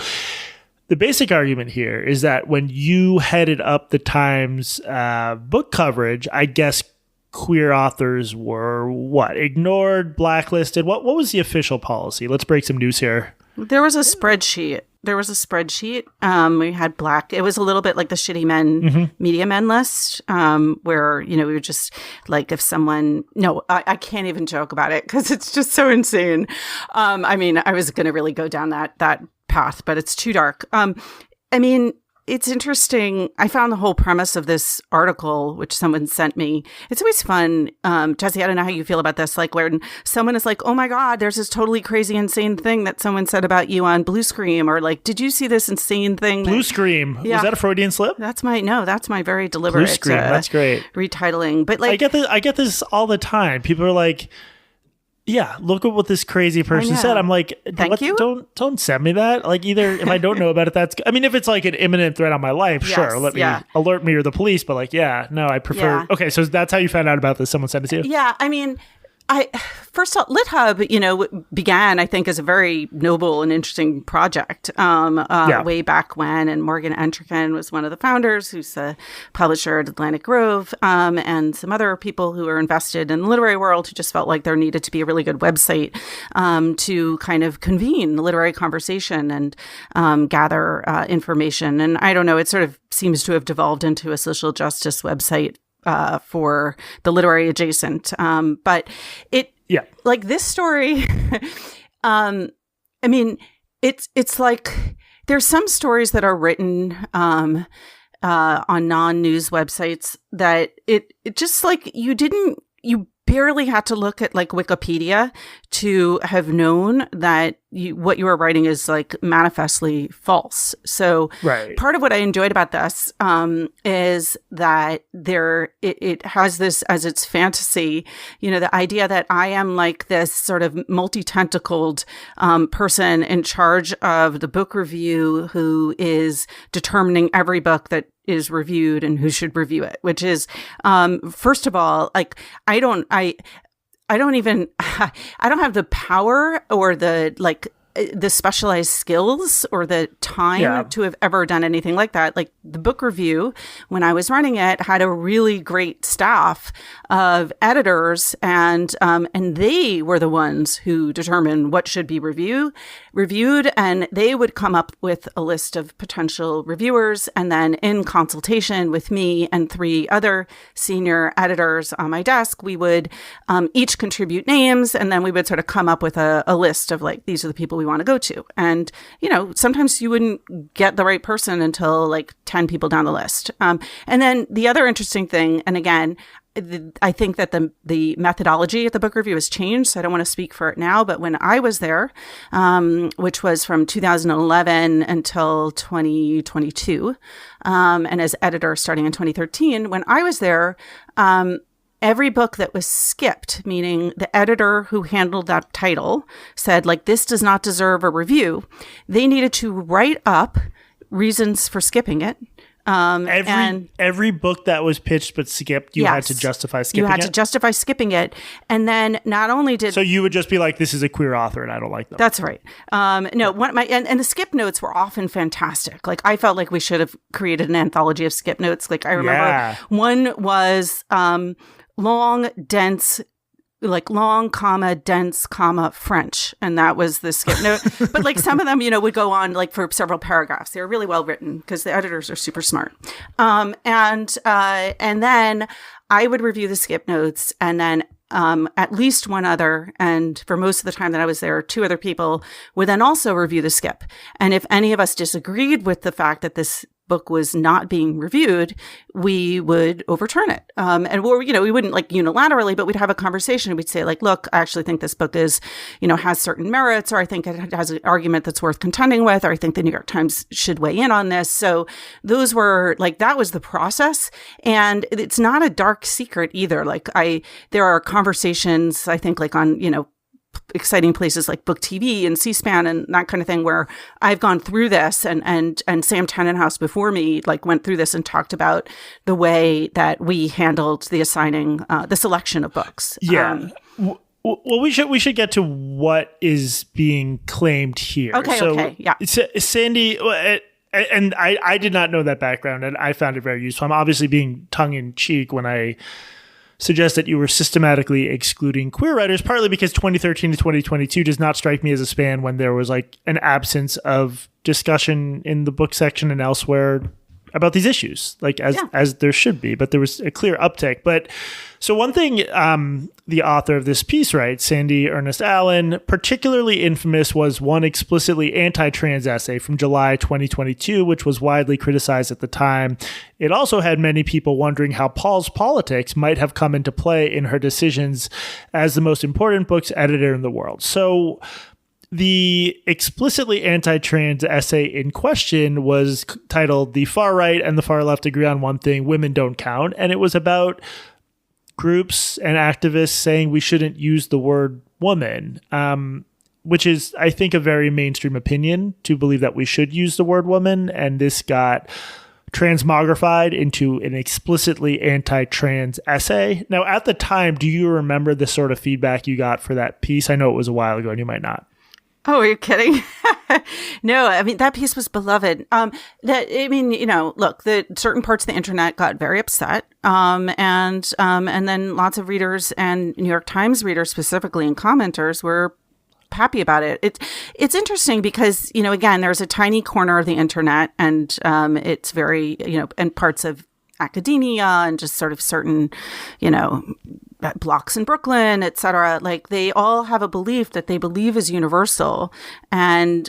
the basic argument here is that when you headed up the Times book coverage, I guess queer authors were ignored, blacklisted. What was the official policy? Let's break some news here. There was a spreadsheet. We had it was a little bit like the shitty men, media men list, where, we were just like, if someone, I can't even joke about it because it's just so insane. I was going to really go down that path, but it's too dark. It's interesting. I found the whole premise of this article, which someone sent me. It's always fun. Jesse, I don't know how you feel about this. Like when someone is like, oh my God, there's this totally crazy, insane thing that someone said about you on Blue Scream, or like, did you see this insane thing? Blue Scream. Yeah. Was that a Freudian slip? That's my very deliberate Blue Scream. That's great. Retitling. But like, I get this all the time. People are like, yeah, look at what this crazy person said. I'm like, thank you. Don't send me that. Like, either if I don't know about it, if it's like an imminent threat on my life, sure, let me alert me or the police. But like, I prefer. Yeah. Okay, so that's how you found out about this. Someone sent it to you. Yeah, first of all, LitHub, began, I think, as a very noble and interesting project way back when. And Morgan Entrekin was one of the founders, who's the publisher at Atlantic Grove, and some other people who are invested in the literary world who just felt like there needed to be a really good website to kind of convene literary conversation and gather information. And I don't know, it sort of seems to have devolved into a social justice website for the literary adjacent. But like this story, it's like there's some stories that are written on non-news websites that it just like you barely had to look at like Wikipedia to have known that what you were writing is like manifestly false. So part of what I enjoyed about this is that it has this as its fantasy, the idea that I am like this sort of multi-tentacled person in charge of the book review who is determining every book that is reviewed and who should review it, which is, first of all, like, I don't have the power or the like the specialized skills or the time to have ever done anything like that. Like the book review, when I was running it, had a really great staff of editors, and they were the ones who determined what should be reviewed, and they would come up with a list of potential reviewers, and then in consultation with me and 3 other senior editors on my desk, we would each contribute names, and then we would sort of come up with a list of like, these are the people we want to go to. And, sometimes you wouldn't get the right person until like 10 people down the list. And then the other interesting thing, and again, I think that the methodology at the book review has changed, so I don't want to speak for it now. But when I was there, which was from 2011 until 2022, and as editor starting in 2013, when I was there, every book that was skipped, meaning the editor who handled that title said, like, this does not deserve a review, they needed to write up reasons for skipping it. Every book that was pitched but skipped, you had to justify skipping it? You had to justify skipping it. And then not only did... So you would just be like, this is a queer author and I don't like them. That's right. No, and the skip notes were often fantastic. Like, I felt like we should have created an anthology of skip notes. Like, I remember one was long, dense... long, comma, dense, comma, French. And that was the skip note. But like some of them, would go on like for several paragraphs. They were really well written because the editors are super smart. And then I would review the skip notes, and then at least one other, and for most of the time that I was there, 2 other people would then also review the skip. And if any of us disagreed with the fact that this book was not being reviewed, we would overturn it. And we wouldn't like unilaterally, but we'd have a conversation. We'd say like, look, I actually think this book is, has certain merits, or I think it has an argument that's worth contending with, or I think the New York Times should weigh in on this. So those were like, that was the process. And it's not a dark secret either. Like there are conversations, I think, like on, exciting places like Book TV and C-SPAN and that kind of thing, where I've gone through this, and Sam Tannenhouse before me like went through this and talked about the way that we handled the selection of books. Yeah. Well, we should get to what is being claimed here. Okay. Yeah. Sandy, and I did not know that background, and I found it very useful. I'm obviously being tongue in cheek when I suggest that you were systematically excluding queer writers, partly because 2013 to 2022 does not strike me as a span when there was like an absence of discussion in the book section and elsewhere about these issues, like as there should be, but there was a clear uptick. But so one thing the author of this piece writes, Sandy Ernest Allen, particularly infamous was one explicitly anti-trans essay from July 2022, which was widely criticized at the time. It also had many people wondering how Paul's politics might have come into play in her decisions as the most important books editor in the world. So the explicitly anti-trans essay in question was titled "The Far Right and the Far Left Agree on One Thing: Women Don't Count," and it was about groups and activists saying we shouldn't use the word woman, which is, I think, a very mainstream opinion to believe that we should use the word woman, and this got transmogrified into an explicitly anti-trans essay. Now, at the time, do you remember the sort of feedback you got for that piece? I know it was a while ago and you might not. Oh, are you kidding? No, I mean, that piece was beloved. Look, the certain parts of the internet got very upset. And then lots of readers and New York Times readers specifically and commenters were happy about it. It's interesting because, again, there's a tiny corner of the internet, and it's very, and parts of academia and just sort of certain, blocks in Brooklyn, et cetera. Like, they all have a belief that they believe is universal. And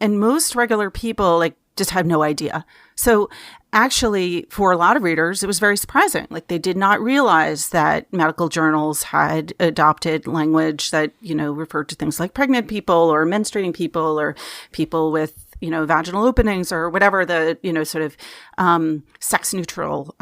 most regular people like just have no idea. So actually, for a lot of readers, it was very surprising. Like, they did not realize that medical journals had adopted language that, referred to things like pregnant people or menstruating people or people with, vaginal openings or whatever the, sort of sex neutral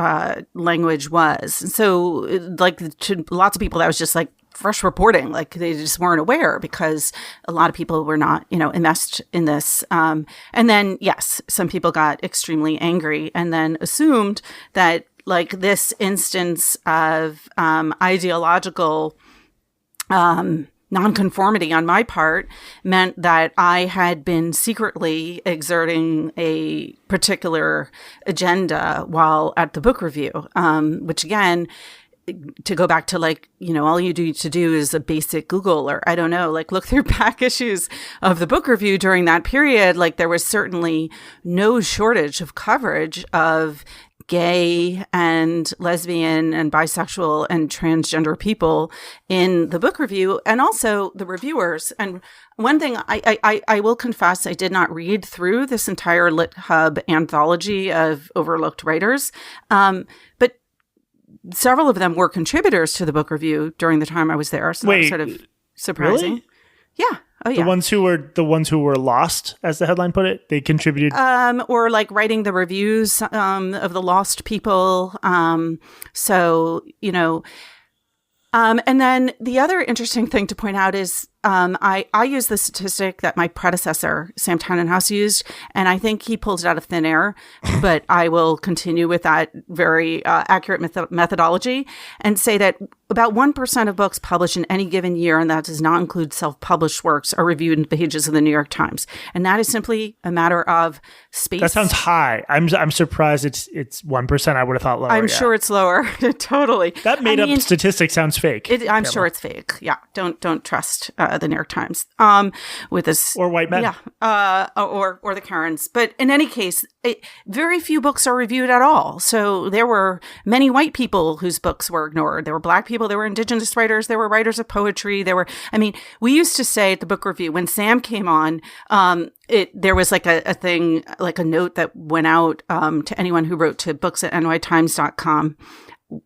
language was. And so, like, to lots of people, that was just like fresh reporting. Like, they just weren't aware because a lot of people were not, enmeshed in this. And then, yes, some people got extremely angry and then assumed that, like, this instance of ideological nonconformity on my part meant that I had been secretly exerting a particular agenda while at the book review, which again, to go back to all you need to do is a basic Google or I don't know, look through back issues of the book review during that period. There was certainly no shortage of coverage of gay and lesbian and bisexual and transgender people in the book review and also the reviewers. And one thing I will confess, I did not read through this entire Lit Hub anthology of overlooked writers, but several of them were contributors to the book review during the time I was there. So that was sort of surprising. Really? Yeah. Oh, yeah. The ones who were lost, as the headline put it, they contributed. Or writing the reviews of the lost people. And then the other interesting thing to point out is I use the statistic that my predecessor, Sam Tannenhouse, used, and I think he pulled it out of thin air, but I will continue with that very accurate methodology and say that about 1% of books published in any given year, and that does not include self-published works, are reviewed in pages of the New York Times. And that is simply a matter of space. That sounds high. I'm surprised it's 1%. I would have thought lower. I'm sure it's lower. Totally. That made up statistic sounds fake. I'm sure it's fake. Yeah. Don't trust the New York Times with this. Or white men. Yeah. Or the Karens. But in any case, very few books are reviewed at all. So there were many white people whose books were ignored. There were Black people. There were Indigenous writers. There were writers of poetry. We used to say at the book review, when Sam came on, there was a thing, a note that went out to anyone who wrote to books@nytimes.com,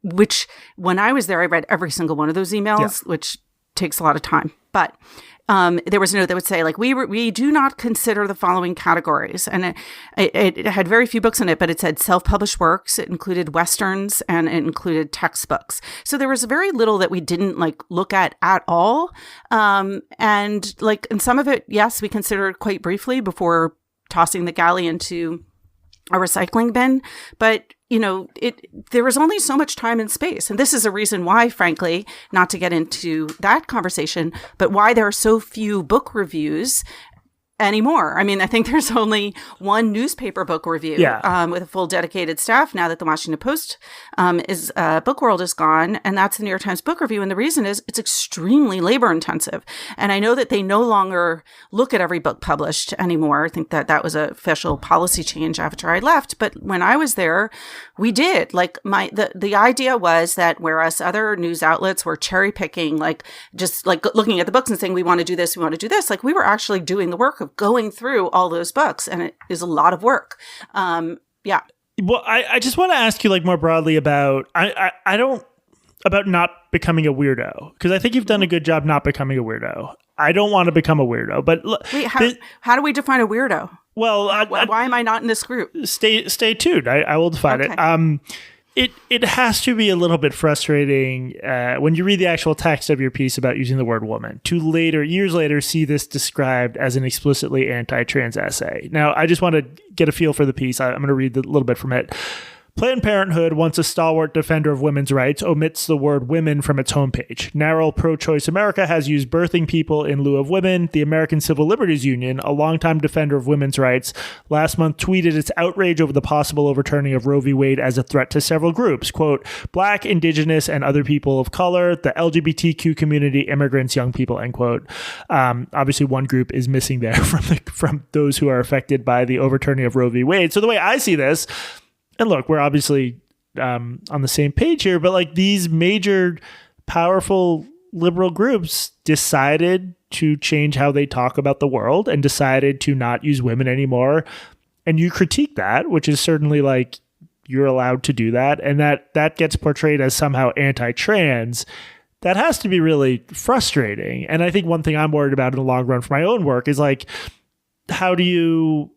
which when I was there, I read every single one of those emails, which takes a lot of time. But there was a note that would say, we do not consider the following categories. And it had very few books in it, but it said self-published works. It included Westerns and it included textbooks. So there was very little that we didn't look at all. And some of it, yes, we considered quite briefly before tossing the galley into a recycling bin. But there was only so much time and space. And this is a reason why, frankly, not to get into that conversation, but why there are so few book reviews anymore. I think there's only one newspaper book review with a full dedicated staff now that the Washington Post Book World is gone, and that's the New York Times Book Review. And the reason is it's extremely labor intensive. And I know that they no longer look at every book published anymore. I think that was an official policy change after I left. But when I was there, we did. The idea was that whereas other news outlets were cherry picking, just looking at the books and saying, we want to do this, we want to do this, we were actually doing the work of going through all those books, and it is a lot of work. Yeah. Well, I just want to ask you more broadly about about not becoming a weirdo, because I think you've done a good job not becoming a weirdo. I don't want to become a weirdo, but wait, how do we define a weirdo? Well, why am I not in this group? Stay tuned. I will define it. It has to be a little bit frustrating when you read the actual text of your piece about using the word woman to years later, see this described as an explicitly anti-trans essay. Now, I just want to get a feel for the piece. I'm going to read a little bit from it. Planned Parenthood, once a stalwart defender of women's rights, omits the word women from its homepage. Narrow pro-choice America has used birthing people in lieu of women. The American Civil Liberties Union, a longtime defender of women's rights, last month tweeted its outrage over the possible overturning of Roe v. Wade as a threat to several groups. Quote, Black, Indigenous, and other people of color, the LGBTQ community, immigrants, young people, end quote. Obviously, one group is missing there from those who are affected by the overturning of Roe v. Wade. So the way I see this, and look, we're obviously on the same page here, but these major, powerful liberal groups decided to change how they talk about the world and decided to not use women anymore. And you critique that, which is certainly you're allowed to do that. And that gets portrayed as somehow anti-trans. That has to be really frustrating. And I think one thing I'm worried about in the long run for my own work is how do you...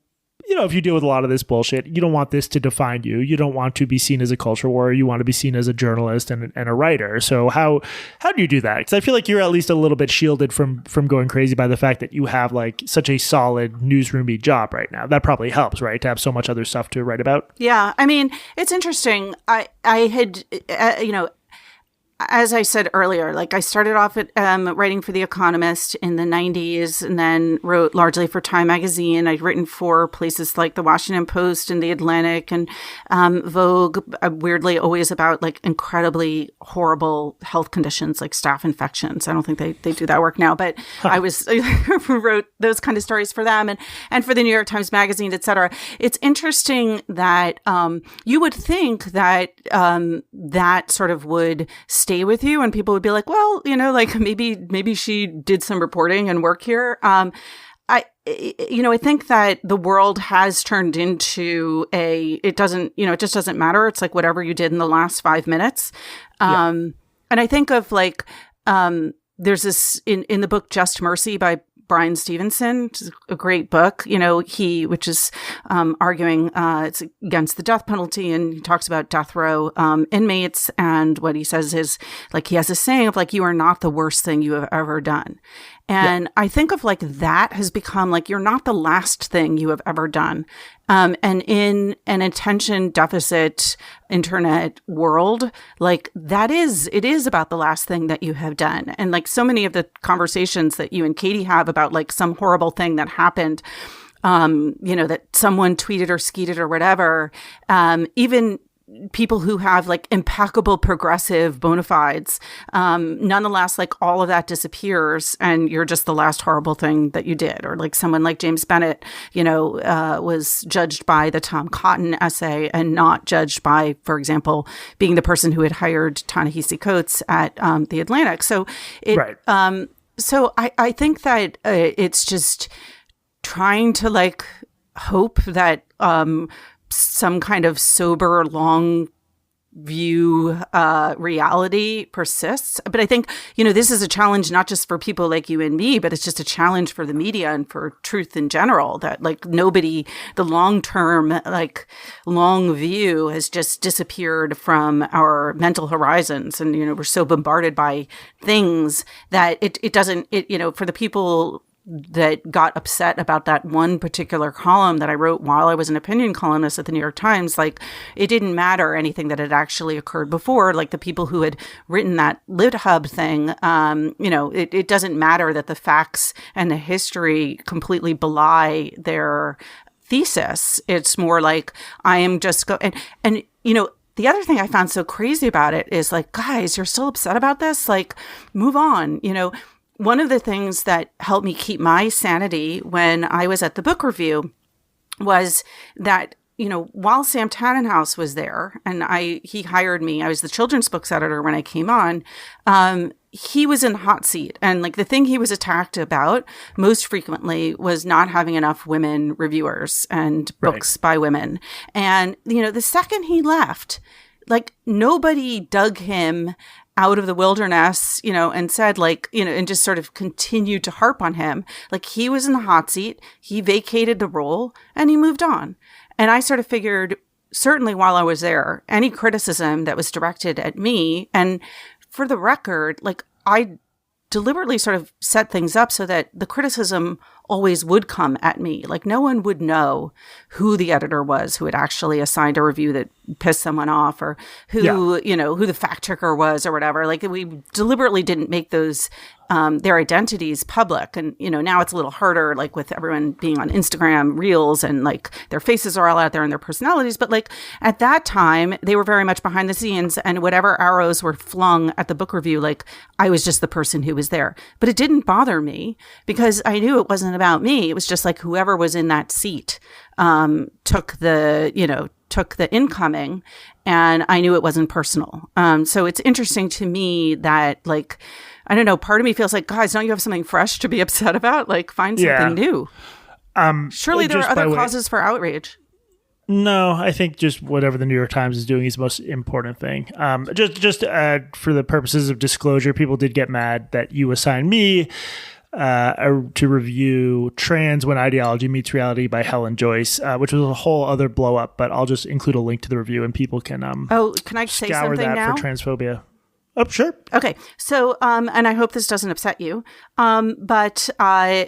if you deal with a lot of this bullshit, you don't want this to define you. You don't want to be seen as a culture warrior. You want to be seen as a journalist and a writer. So how do you do that? Because I feel like you're at least a little bit shielded from going crazy by the fact that you have such a solid newsroomy job right now. That probably helps, right? To have so much other stuff to write about. Yeah. It's interesting. I had, as I said earlier, like I started off at writing for The Economist in the 90s and then wrote largely for Time magazine. I'd written for places like the Washington Post and the Atlantic and Vogue, weirdly always about like incredibly horrible health conditions like staph infections. I don't think they do that work now, but I wrote those kind of stories for them and for the New York Times magazine, et cetera. It's interesting that you would think that that sort of would stay with you and people would be like, well, like maybe she did some reporting and work here. I think that the world has turned into it just doesn't matter. It's like whatever you did in the last 5 minutes. And I think of like, there's this in the book, Just Mercy by Brian Stevenson, which is a great book, which is arguing it's against the death penalty, and he talks about death row inmates, and what he says is like he has a saying of like, you are not the worst thing you have ever done. And I think of like that has become like, you're not the last thing you have ever done. And in an attention deficit internet world, like it is about the last thing that you have done. And like so many of the conversations that you and Katie have about like some horrible thing that happened, that someone tweeted or skeeted or whatever, even people who have like impeccable progressive bona fides, nonetheless, like all of that disappears and you're just the last horrible thing that you did. Or like someone like James Bennett, was judged by the Tom Cotton essay and not judged by, for example, being the person who had hired Ta-Nehisi Coates at the Atlantic. So so I think that it's just trying to like hope that some kind of sober, long view reality persists. But I think, this is a challenge not just for people like you and me, but it's just a challenge for the media and for truth in general, that like the long-term, like long view has just disappeared from our mental horizons. And, we're so bombarded by things that it doesn't, for the people that got upset about that one particular column that I wrote while I was an opinion columnist at the New York Times, like it didn't matter anything that had actually occurred before. Like the people who had written that LitHub thing, it doesn't matter that the facts and the history completely belie their thesis. It's more like I am just the other thing I found so crazy about it is like, guys, you're still upset about this? Like, move on, One of the things that helped me keep my sanity when I was at the book review was that, while Sam Tannenhouse was there and he hired me, I was the children's books editor when I came on, he was in the hot seat. And like the thing he was attacked about most frequently was not having enough women reviewers and books by women. And, the second he left, like nobody dug him out of the wilderness, and said like, and just sort of continued to harp on him. Like he was in the hot seat, he vacated the role and he moved on. And I sort of figured, certainly while I was there, any criticism that was directed at me, and for the record, like I deliberately sort of set things up so that the criticism always would come at me. Like no one would know who the editor was who had actually assigned a review that pissed someone off, or who, who the fact checker was or whatever. Like we deliberately didn't make those, their identities public. And, now it's a little harder, like with everyone being on Instagram Reels and like their faces are all out there and their personalities. But like at that time, they were very much behind the scenes, and whatever arrows were flung at the book review, like I was just the person who was there. But it didn't bother me because I knew it wasn't about me. It was just like whoever was in that seat took the incoming, and I knew it wasn't personal. So it's interesting to me that, like, I don't know, part of me feels like, guys, don't you have something fresh to be upset about? Like, find something new. Surely there are other causes for outrage. No, I think just whatever the New York Times is doing is the most important thing. Just for the purposes of disclosure, people did get mad that you assigned me to review Trans When Ideology Meets Reality by Helen Joyce, which was a whole other blow up, but I'll just include a link to the review and people can can I say scour something that now? for transphobia. Oh, sure. Okay. So, and I hope this doesn't upset you. But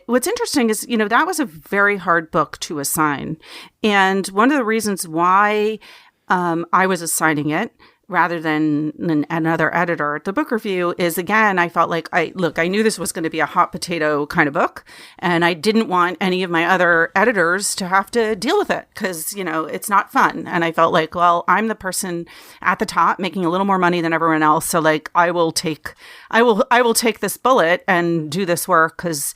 what's interesting is, that was a very hard book to assign. And one of the reasons why I was assigning it rather than another editor at the book review is, again, I felt like I knew this was going to be a hot potato kind of book, and I didn't want any of my other editors to have to deal with it because, it's not fun. And I felt like, well, I'm the person at the top making a little more money than everyone else. So like, I will take this bullet and do this work because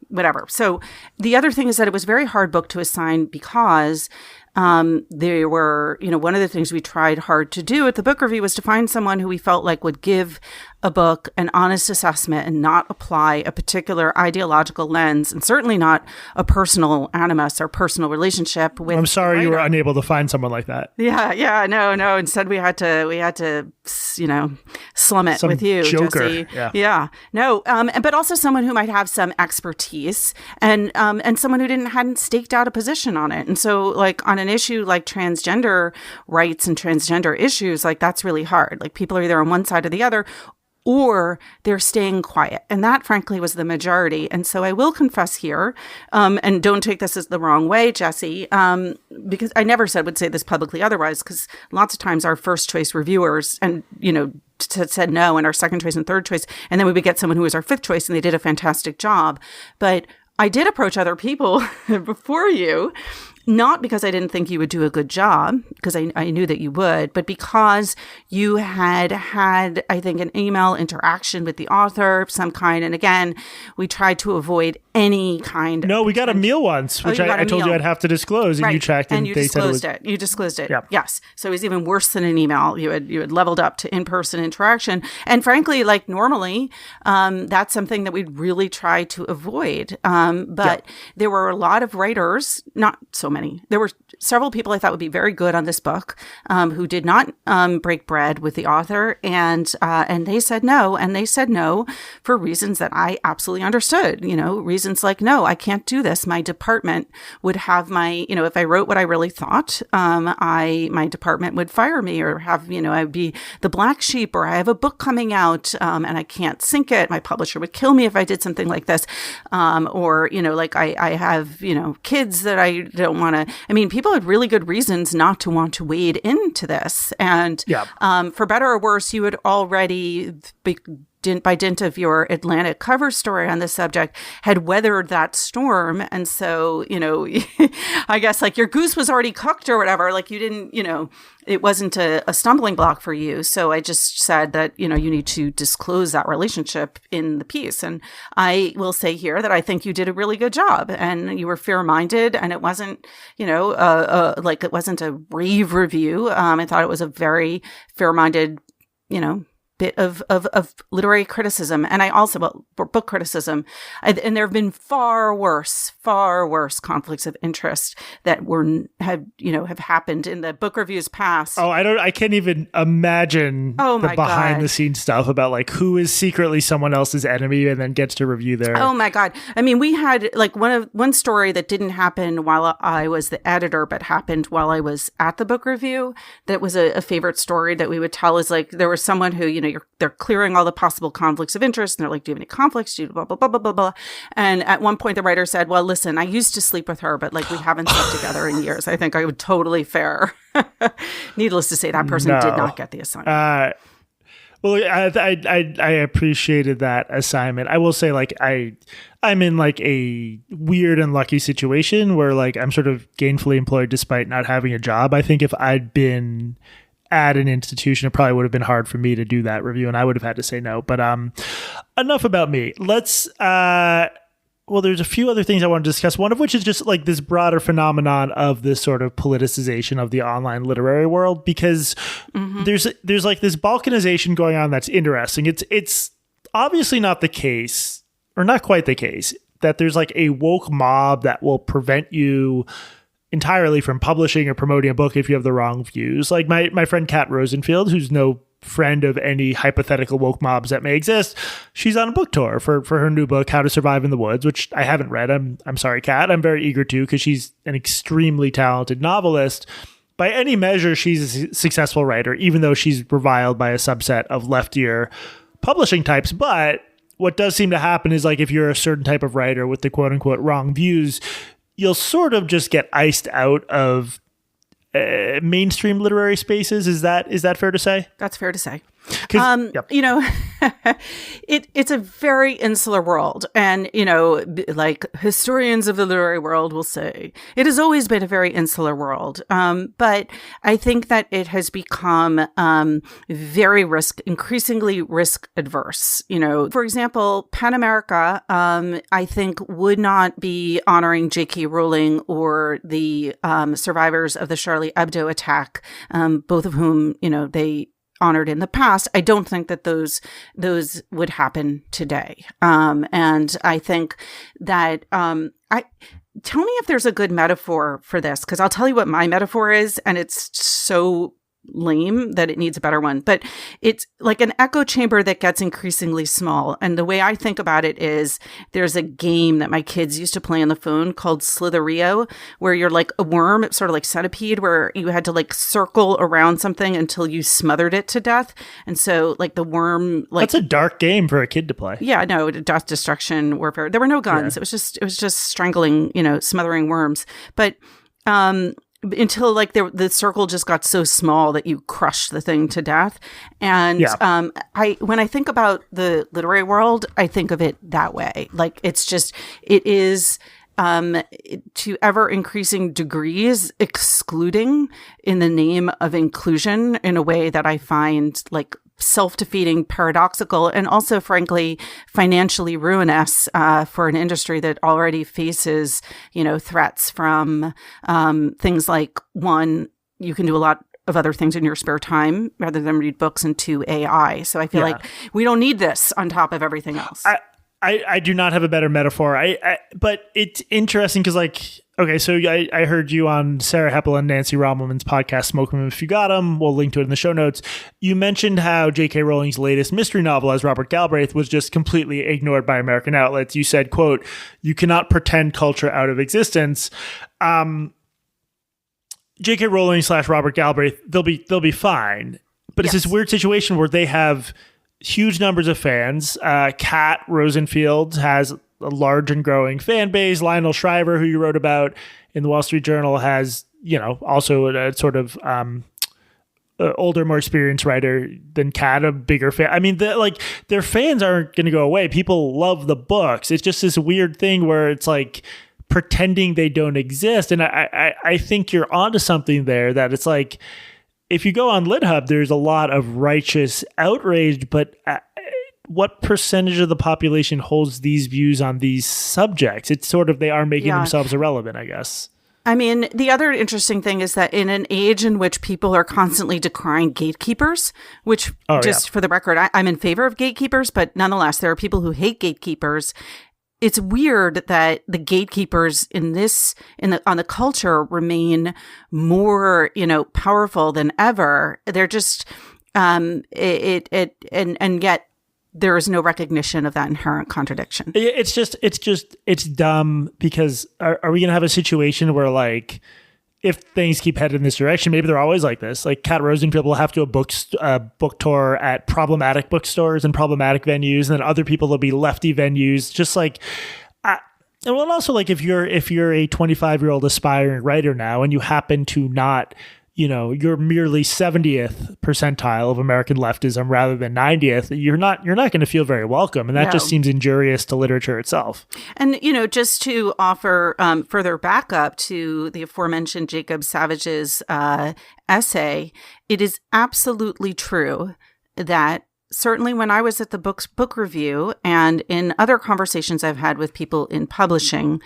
whatever. So the other thing is that it was a very hard book to assign because there were, one of the things we tried hard to do at the book review was to find someone who we felt like would give a book an honest assessment and not apply a particular ideological lens, and certainly not a personal animus or personal relationship with. I'm sorry you were unable to find someone like that. Yeah, no. Instead, we had to, slum it with you, joker. Jesse. Yeah, no, but also someone who might have some expertise and someone who hadn't staked out a position on it. And so, like on an issue like transgender rights and transgender issues, like that's really hard. Like people are either on one side or the other, or they're staying quiet. And that, frankly, was the majority. And so I will confess here, and don't take this as the wrong way, Jesse, because I never would say this publicly otherwise, because lots of times our first choice reviewers and, said no, and our second choice and third choice, and then we would get someone who was our fifth choice and they did a fantastic job. But I did approach other people before you, not because I didn't think you would do a good job, because I knew that you would, but because you had, I think, an email interaction with the author of some kind. And again, we tried to avoid any kind of... No, we got a meal once, which I told you I'd have to disclose, and right. You checked, and you they disclosed said it was... You disclosed it. Yep. Yes. So it was even worse than an email. You had leveled up to in-person interaction. And frankly, like normally, that's something that we'd really try to avoid. But there were a lot of writers, not so many. There were several people I thought would be very good on this book who did not break bread with the author, and they said no, and they said no for reasons that I absolutely understood. Reasons like, no, I can't do this. My department would have if I wrote what I really thought, my department would fire me, or have I would be the black sheep, or I have a book coming out and I can't sync it. My publisher would kill me if I did something like this, or like I have kids that I don't want to. I mean, people had really good reasons not to want to wade into this. And for better or worse, you had already, by dint of your Atlantic cover story on this subject, had weathered that storm. And so, I guess like your goose was already cooked or whatever. Like you didn't, it wasn't a stumbling block for you. So I just said that, you need to disclose that relationship in the piece. And I will say here that I think you did a really good job, and you were fair-minded, and it wasn't, like it wasn't a rave review. I thought it was a very fair-minded, bit of literary criticism, and I also book criticism, and there have been far worse conflicts of interest that have happened in the book reviews past. I can't even imagine the behind the scenes stuff about like who is secretly someone else's enemy and then gets to review their. Oh my God! I mean, we had like one story that didn't happen while I was the editor, but happened while I was at the book review. That was a favorite story that we would tell. Is like there was someone who they're clearing all the possible conflicts of interest, and they're like, do you have any conflicts? Do you blah, blah, blah, blah, blah, blah. And at one point, the writer said, well, listen, I used to sleep with her, but like we haven't slept together in years. I think I would totally fair. Needless to say, that person did not get the assignment. Well, I appreciated that assignment. I will say, like, I'm in like a weird and lucky situation where like I'm sort of gainfully employed despite not having a job. I think if I'd been at an institution, it probably would have been hard for me to do that review, and I would have had to say no. But enough about me. Let's there's a few other things I want to discuss, one of which is just like this broader phenomenon of this sort of politicization of the online literary world, because there's like this balkanization going on that's interesting. It's obviously not the case, or not quite the case, that there's like a woke mob that will prevent you entirely from publishing or promoting a book if you have the wrong views. Like my friend Kat Rosenfield, who's no friend of any hypothetical woke mobs that may exist, she's on a book tour for her new book, How to Survive in the Woods, which I haven't read. I'm sorry, Kat. I'm very eager to, because she's an extremely talented novelist. By any measure, she's a successful writer, even though she's reviled by a subset of left-ear publishing types. But what does seem to happen is, like, if you're a certain type of writer with the quote-unquote wrong views, you'll sort of just get iced out of mainstream literary spaces. Is that fair to say? That's fair to say. Yep. You know, it's a very insular world. And, you know, like historians of the literary world will say, it has always been a very insular world. But I think that it has become very increasingly risk adverse. You know, for example, PEN America, I think would not be honoring J.K. Rowling or the survivors of the Charlie Hebdo attack, both of whom, you know, they honored in the past. I don't think that those would happen today. And I think that tell me if there's a good metaphor for this, because I'll tell you what my metaphor is, and it's so lame that it needs a better one. But it's like an echo chamber that gets increasingly small. And the way I think about it is there's a game that my kids used to play on the phone called Slitherio, where you're like a worm, it's sort of like Centipede, where you had to like circle around something until you smothered it to death. And so like the worm, like that's a dark game for a kid to play. Yeah, no, death, destruction, warfare. There were no guns. Yeah. It was just strangling, you know, smothering worms. But until like the circle just got so small that you crushed the thing to death. And when I think about the literary world, I think of it that way. Like it is to ever increasing degrees excluding in the name of inclusion in a way that I find like self-defeating, paradoxical, and also, frankly, financially ruinous for an industry that already faces, you know, threats from things like, one, you can do a lot of other things in your spare time rather than read books, and two, AI. So I feel like we don't need this on top of everything else. I do not have a better metaphor. But it's interesting because, like, okay, so I heard you on Sarah Heppel and Nancy Rommelman's podcast, Smoke 'Em If You Got 'Em. We'll link to it in the show notes. You mentioned how J.K. Rowling's latest mystery novel as Robert Galbraith was just completely ignored by American outlets. You said, quote, "You cannot pretend culture out of existence." J.K. Rowling / Robert Galbraith, they'll be fine. But it's this weird situation where they have huge numbers of fans. Kat Rosenfield has a large and growing fan base. Lionel Shriver, who you wrote about in the Wall Street Journal, has, you know, also a sort of older, more experienced writer than Kat, a bigger fan. I mean, their fans aren't going to go away. People love the books. It's just this weird thing where it's like pretending they don't exist. And I think you're onto something there, that it's like, if you go on LitHub, there's a lot of righteous outrage, but what percentage of the population holds these views on these subjects? It's sort of, they are making themselves irrelevant, I guess. I mean, the other interesting thing is that in an age in which people are constantly decrying gatekeepers, which for the record, I'm in favor of gatekeepers, but nonetheless, there are people who hate gatekeepers. It's weird that the gatekeepers on the culture remain more, you know, powerful than ever. They're just, and yet there is no recognition of that inherent contradiction. It's dumb, because are we going to have a situation where, like, if things keep headed in this direction, maybe they're always like this. Like Kat Rosenfield will have to do a book tour at problematic bookstores and problematic venues, and then other people will be lefty venues. Just like, and well, also like if you're a 25-year-old aspiring writer now, and you happen to not, you know, you're merely 70th percentile of American leftism rather than 90th, you're not going to feel very welcome. And that just seems injurious to literature itself. And, you know, just to offer further backup to the aforementioned Jacob Savage's essay, it is absolutely true that certainly when I was at the book review and in other conversations I've had with people in publishing,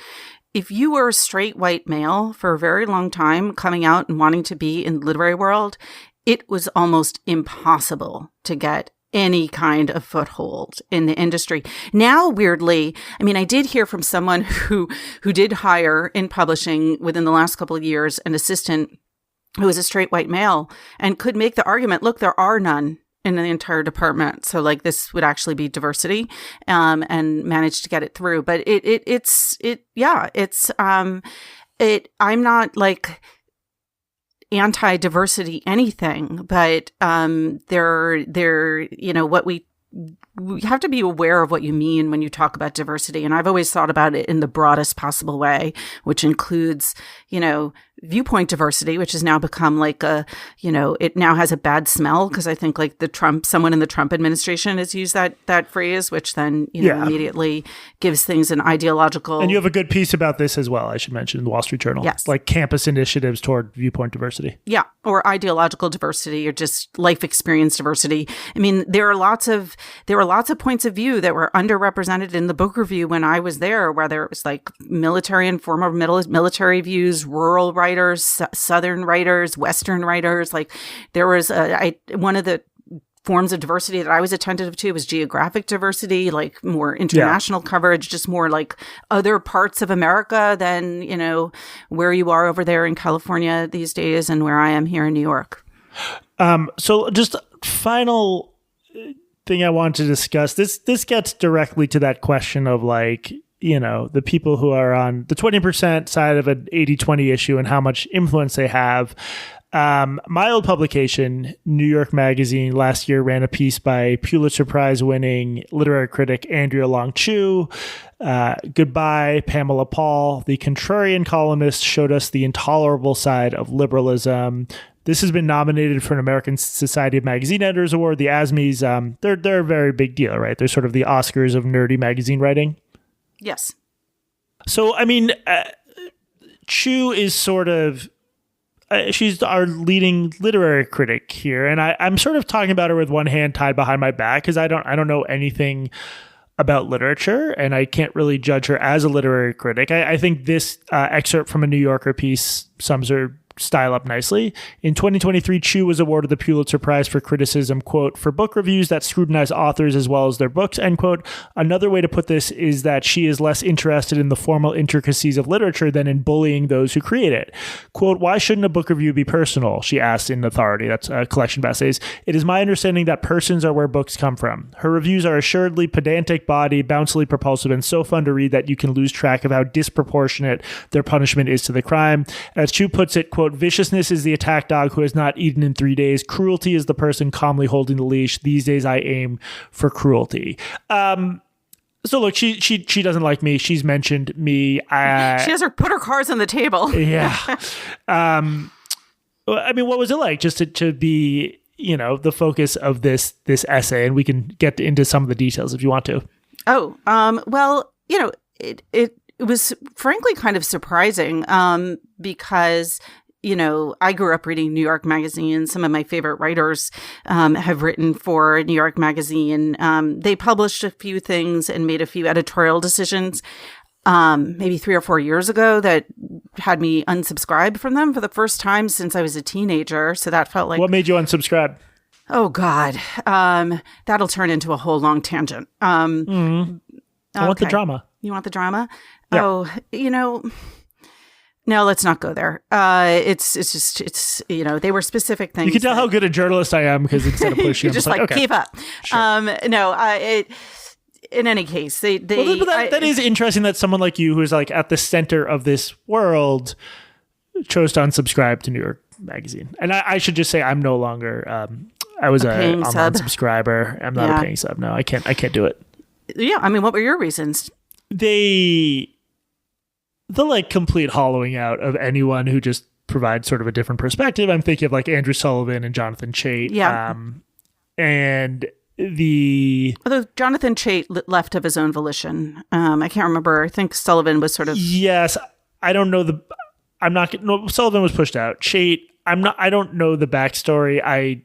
if you were a straight white male for a very long time coming out and wanting to be in the literary world, it was almost impossible to get any kind of foothold in the industry. Now, weirdly, I mean, I did hear from someone who did hire in publishing within the last couple of years an assistant who was a straight white male and could make the argument, look, there are none in the entire department. So like this would actually be diversity, and managed to get it through. But I'm not like anti-diversity anything, but there, you know, we have to be aware of what you mean when you talk about diversity. And I've always thought about it in the broadest possible way, which includes, you know, viewpoint diversity, which has now become like it now has a bad smell because I think like someone in the Trump administration has used that phrase, which then, immediately gives things an ideological. And you have a good piece about this as well, I should mention, in the Wall Street Journal. Yes. Like campus initiatives toward viewpoint diversity. Yeah. Or ideological diversity or just life experience diversity. I mean, there were lots of points of view that were underrepresented in the book review when I was there, whether it was like military and former military views, rural writers, Southern writers, Western writers. Like there was one of the forms of diversity that I was attentive to was geographic diversity, like more international coverage, just more like other parts of America than, where you are over there in California these days and where I am here in New York. So just final thing I want to discuss, this gets directly to that question of like, the people who are on the 20% side of an 80-20 issue and how much influence they have. My old publication, New York Magazine, last year ran a piece by Pulitzer Prize winning literary critic Andrea Long Chu. Goodbye, Pamela Paul. The contrarian columnist showed us the intolerable side of liberalism. This has been nominated for an American Society of Magazine Editors Award. The ASMEs, they're a very big deal, right? They're sort of the Oscars of nerdy magazine writing. Yes. So, I mean, Chu is sort of, she's our leading literary critic here. And I'm sort of talking about her with one hand tied behind my back because I don't know anything about literature and I can't really judge her as a literary critic. I think this excerpt from a New Yorker piece sums her style up nicely. In 2023, Chu was awarded the Pulitzer Prize for criticism, quote, for book reviews that scrutinize authors as well as their books, end quote. Another way to put this is that she is less interested in the formal intricacies of literature than in bullying those who create it. Quote, why shouldn't a book review be personal? She asked in Authority. That's a collection of essays. It is my understanding that persons are where books come from. Her reviews are assuredly pedantic body, bouncily propulsive, and so fun to read that you can lose track of how disproportionate their punishment is to the crime. As Chu puts it, quote, viciousness is the attack dog who has not eaten in 3 days. Cruelty is the person calmly holding the leash. These days I aim for cruelty. So look, she doesn't like me. She's mentioned me. She has put her cards on the table. Yeah. I mean, what was it like just to be, the focus of this essay? And we can get into some of the details if you want to. Oh, well, it was frankly kind of surprising because I grew up reading New York Magazine. Some of my favorite writers have written for New York Magazine. They published a few things and made a few editorial decisions maybe 3 or 4 years ago that had me unsubscribe from them for the first time since I was a teenager. So that felt like... What made you unsubscribe? Oh, God. That'll turn into a whole long tangent. I want the drama. You want the drama? Yeah. Oh, no, let's not go there. It's they were specific things. You can tell how good a journalist I am because instead of pushing, you just like okay. keep up. Sure. In any case, that is interesting that someone like you, who is like at the center of this world, chose to unsubscribe to New York Magazine. And I should just say I'm no longer. I was an online subscriber. I'm not a paying sub. No, I can't do it. Yeah, I mean, what were your reasons? The like complete hollowing out of anyone who just provides sort of a different perspective. I'm thinking of like Andrew Sullivan and Jonathan Chait. Yeah. Although Jonathan Chait left of his own volition. I can't remember. I think Sullivan was sort of. Yes. I don't know Sullivan was pushed out. Chait, I don't know the backstory.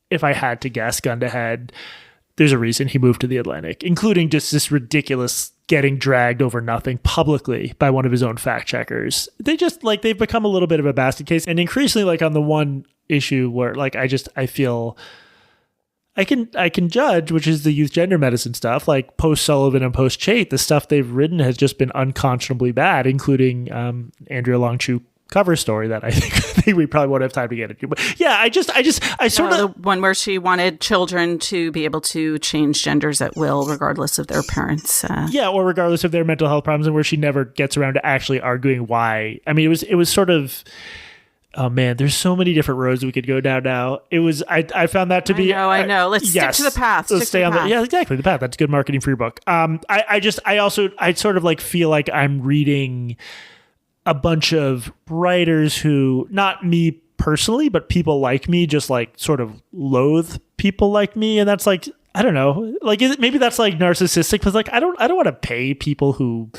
If I had to guess, gun to head, there's a reason he moved to the Atlantic, including just this ridiculous getting dragged over nothing publicly by one of his own fact checkers. They've become a little bit of a basket case, and increasingly like on the one issue where like I feel I can judge, which is the youth gender medicine stuff, like post Sullivan and post Chait, the stuff they've written has just been unconscionably bad, including Andrea Long Chu cover story that I think we probably won't have time to get into. But yeah, I sort of the one where she wanted children to be able to change genders at will, regardless of their parents. Or regardless of their mental health problems, and where she never gets around to actually arguing why. I mean, it was sort of. Oh man, there's so many different roads we could go down now. It was I found that to be. I know. Let's stick to the path. Let's stay on the yeah, exactly the path. That's good marketing for your book. I sort of like feel like I'm reading a bunch of writers who, not me personally, but people like me, just like sort of loathe people like me. And that's like, I don't know, like maybe that's like narcissistic, because like I don't want to pay people who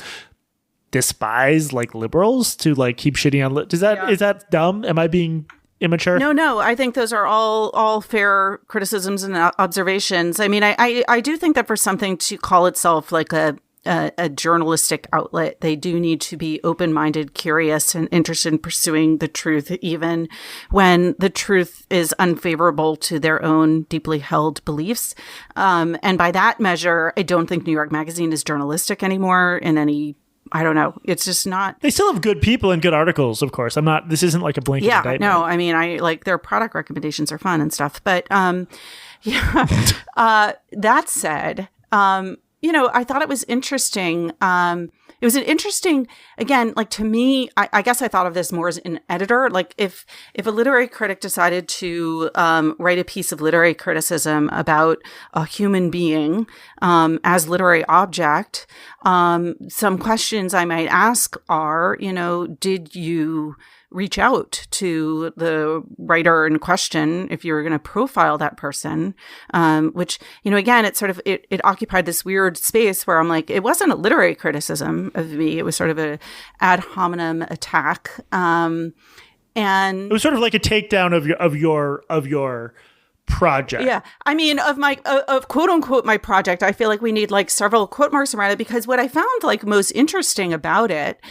despise like liberals to like keep shitting on is that dumb? Am I being immature? No, I think those are all fair criticisms and observations. I mean, I do think that for something to call itself like a journalistic outlet, they do need to be open-minded, curious, and interested in pursuing the truth, even when the truth is unfavorable to their own deeply held beliefs. And by that measure, I don't think New York Magazine is journalistic anymore in any, I don't know. It's just not. They still have good people and good articles, of course. This isn't like a blanket indictment. No, I mean, I like their product recommendations are fun and stuff. But that said, I thought it was interesting. It was an interesting, again, like to me, I guess I thought of this more as an editor. Like if a literary critic decided to write a piece of literary criticism about a human being as literary object, some questions I might ask are, did you reach out to the writer in question if you were going to profile that person, which, again, it sort of, it occupied this weird space where I'm like, it wasn't a literary criticism of me. It was sort of a ad hominem attack. And it was sort of like a takedown of your project. Yeah. I mean, of quote unquote, my project, I feel like we need like several quote marks around it, because what I found like most interesting about it,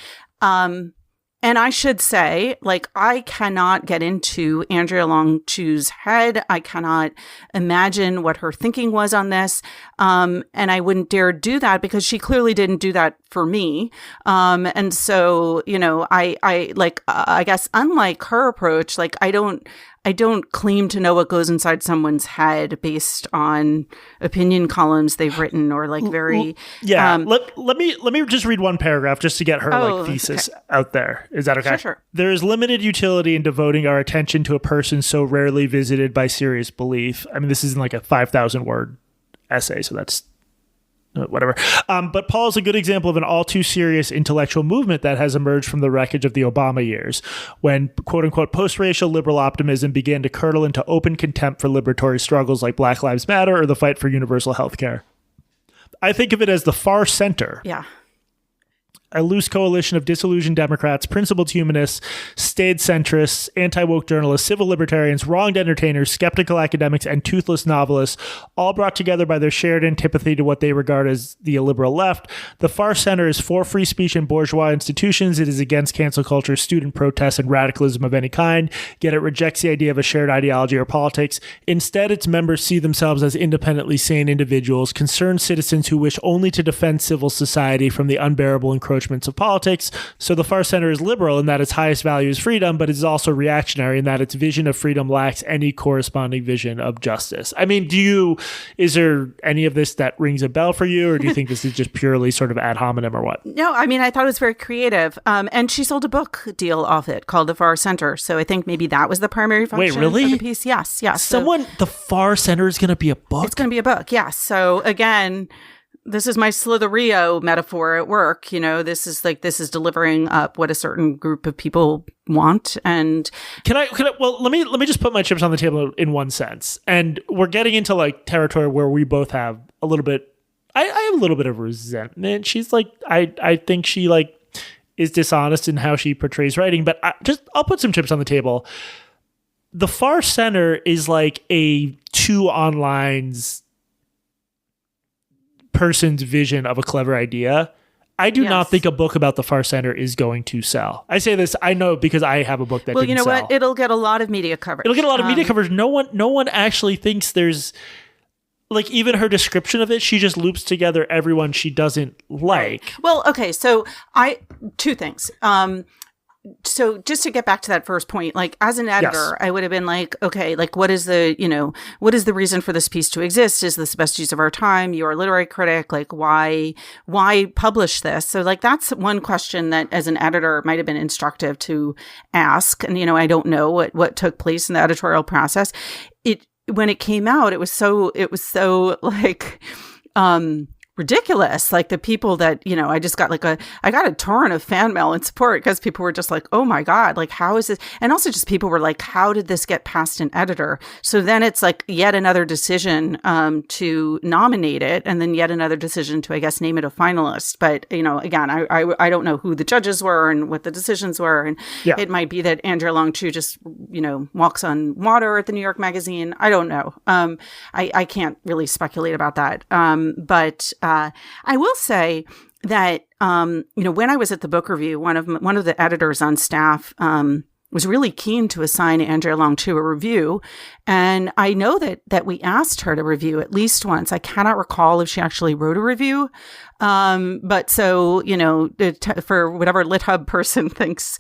and I should say, like, I cannot get into Andrea Long Chu's head. I cannot imagine what her thinking was on this. And I wouldn't dare do that because she clearly didn't do that for me. And so, I guess unlike her approach, like, I don't claim to know what goes inside someone's head based on opinion columns they've written or like very. Yeah. Let me just read one paragraph just to get her thesis out there. Is that okay? Sure. There is limited utility in devoting our attention to a person so rarely visited by serious belief. I mean, this isn't like a 5,000 word essay, so that's whatever. But Paul is a good example of an all too serious intellectual movement that has emerged from the wreckage of the Obama years, when quote unquote post-racial liberal optimism began to curdle into open contempt for liberatory struggles like Black Lives Matter or the fight for universal health care. I think of it as the far center. Yeah. A loose coalition of disillusioned Democrats, principled humanists, staid centrists, anti-woke journalists, civil libertarians, wronged entertainers, skeptical academics, and toothless novelists, all brought together by their shared antipathy to what they regard as the illiberal left. The far center is for free speech and bourgeois institutions. It is against cancel culture, student protests, and radicalism of any kind, yet it rejects the idea of a shared ideology or politics. Instead, its members see themselves as independently sane individuals, concerned citizens who wish only to defend civil society from the unbearable encroachments of politics. So the far center is liberal in that its highest value is freedom, but it is also reactionary in that its vision of freedom lacks any corresponding vision of justice. I mean, is there any of this that rings a bell for you, or do you think this is just purely sort of ad hominem or what? No, I mean, I thought it was very creative. And she sold a book deal off it called The Far Center. So I think maybe that was the primary function of the piece. Yes. The Far Center is going to be a book? It's going to be a book, yes. So again, this is my Slitherio metaphor at work. This is delivering up what a certain group of people want. And let me just put my chips on the table in one sense. And we're getting into like territory where we both have a little bit, I have a little bit of resentment. She's like, I think she like is dishonest in how she portrays writing, but I'll put some chips on the table. The Far Center is like a two onlines person's vision of a clever idea. I do not think a book about the Far Center is going to sell. I say this, I know, because I have a book that didn't sell. Well, you know what? It'll get a lot of media coverage. It'll get a lot of media coverage. No one actually thinks there's, like, even her description of it, she just loops together everyone she doesn't like. Well, okay, so two things. So just to get back to that first point, like as an editor, I would have been like, okay, like what is the reason for this piece to exist? Is this the best use of our time? You're a literary critic. Like why publish this? So like, that's one question that as an editor might have been instructive to ask. And, I don't know what took place in the editorial process. When it came out, it was so like, ridiculous. Like the people that, I just got I got a torrent of fan mail in support because people were just like, oh my God, like, how is this? And also just people were like, how did this get past an editor? So then it's like yet another decision to nominate it, and then yet another decision to, I guess, name it a finalist. But, again, I don't know who the judges were and what the decisions were. And it might be that Andrea Long Chu just, walks on water at the New York Magazine. I don't know. I can't really speculate about that. But I will say that, when I was at the book review, one of the editors on staff was really keen to assign Andrea Long Chu a review. And I know that we asked her to review at least once. I cannot recall if she actually wrote a review. But so, for whatever LitHub person thinks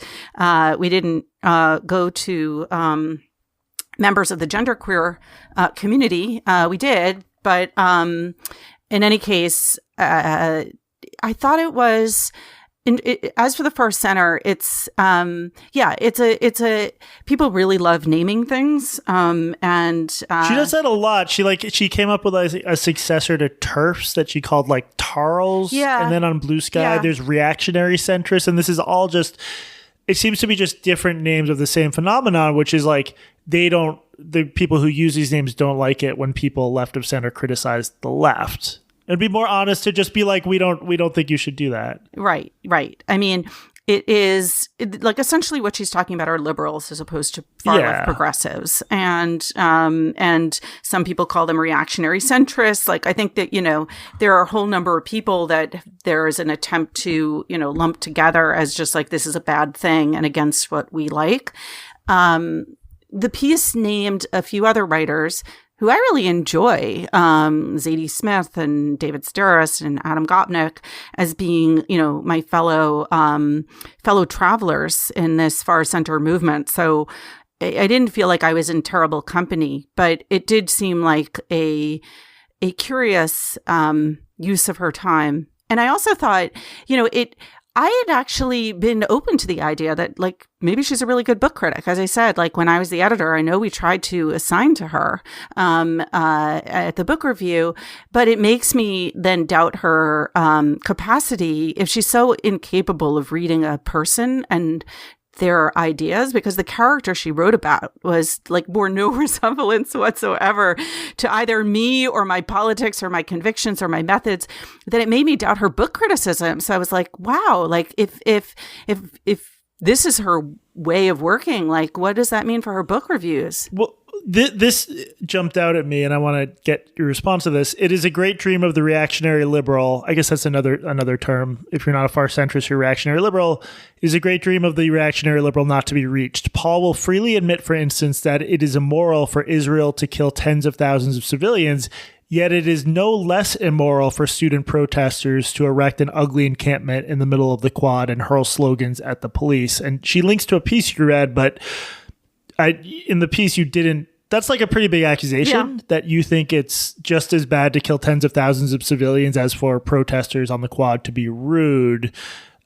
we didn't go to members of the genderqueer community, we did. But in any case, I thought it was. As for the First Center, it's people really love naming things, and she does that a lot. She came up with a successor to TERFs that she called like Tarls, and then on Blue Sky there's reactionary centrists, and this is all just. It seems to be just different names of the same phenomenon, which is like the people who use these names don't like it when people left of center criticize the left. It'd be more honest to just be like, we don't think you should do that. Right. I mean, it is like essentially what she's talking about are liberals as opposed to far left progressives, and some people call them reactionary centrists. Like I think that there are a whole number of people that there is an attempt to lump together as just like this is a bad thing and against what we like. The piece named a few other writers who I really enjoy, Zadie Smith and David Sedaris and Adam Gopnik, as being, my fellow travelers in this far center movement. So I didn't feel like I was in terrible company, but it did seem like a curious use of her time. And I also thought, I had actually been open to the idea that like maybe she's a really good book critic. As I said, like when I was the editor, I know we tried to assign to her at the book review, but it makes me then doubt her capacity if she's so incapable of reading a person and their ideas, because the character she wrote about was like bore no resemblance whatsoever to either me or my politics or my convictions or my methods, that it made me doubt her book criticism. So I was like, wow, like if this is her way of working, like what does that mean for her book reviews? Well, this jumped out at me, and I want to get your response to this. It is a great dream of the reactionary liberal. I guess that's another term. If you're not a far centrist, you're reactionary liberal. It is a great dream of the reactionary liberal not to be reached. Paul will freely admit, for instance, that it is immoral for Israel to kill tens of thousands of civilians, yet it is no less immoral for student protesters to erect an ugly encampment in the middle of the quad and hurl slogans at the police. And she links to a piece you read, but in the piece you didn't. That's like a pretty big accusation that you think it's just as bad to kill tens of thousands of civilians as for protesters on the quad to be rude.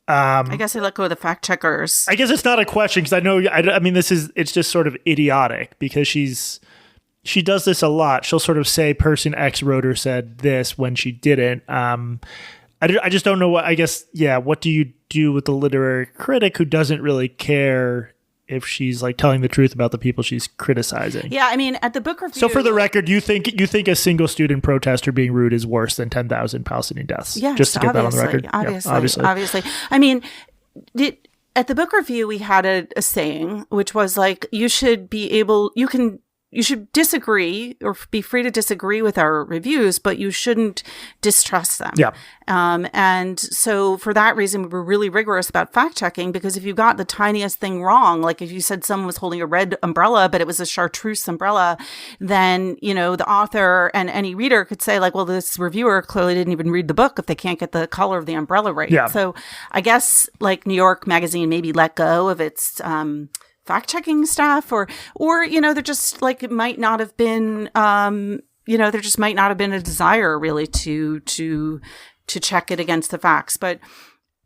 I guess I let go of the fact checkers. I guess it's not a question because I mean, it's just sort of idiotic because she does this a lot. She'll sort of say person X wrote or said this when she didn't. I just don't know what do you do with the literary critic who doesn't really care if she's like telling the truth about the people she's criticizing? Yeah, I mean, at the book review. So for the record, you think a single student protester being rude is worse than 10,000 Palestinian deaths? Yes, just to get that on the record. Obviously. I mean, at the book review, we had a saying, which was like, you should disagree or be free to disagree with our reviews, but you shouldn't distrust them. Yeah. And so for that reason, we were really rigorous about fact checking, because if you got the tiniest thing wrong, like if you said someone was holding a red umbrella, but it was a chartreuse umbrella, then, the author and any reader could say like, well, this reviewer clearly didn't even read the book if they can't get the color of the umbrella right. Yeah. So I guess like New York Magazine maybe let go of its, fact-checking stuff or there just like it might not have been there just might not have been a desire really to check it against the facts. But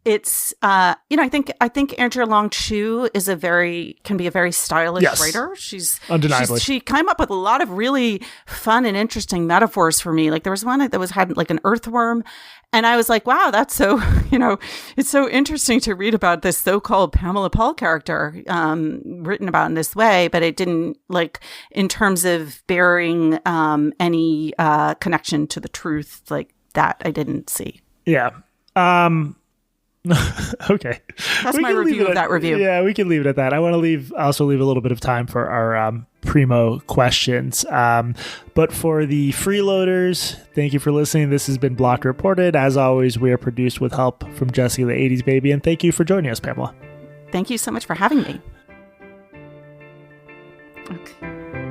it's I think Andrea Long Chu can be a very stylish writer. She's undeniably. She came up with a lot of really fun and interesting metaphors for me. Like there was one that had like an earthworm, and I was like, wow, that's so it's so interesting to read about this so-called Pamela Paul character written about in this way, but it didn't, like, in terms of bearing any connection to the truth, like that I didn't see. Yeah. Okay. That's my review of that review. Yeah, we can leave it at that. I want to also leave a little bit of time for our primo questions. But for the freeloaders, thank you for listening. This has been Blocked Reported. As always, we are produced with help from Jesse the 80s Baby. And thank you for joining us, Pamela. Thank you so much for having me. Okay.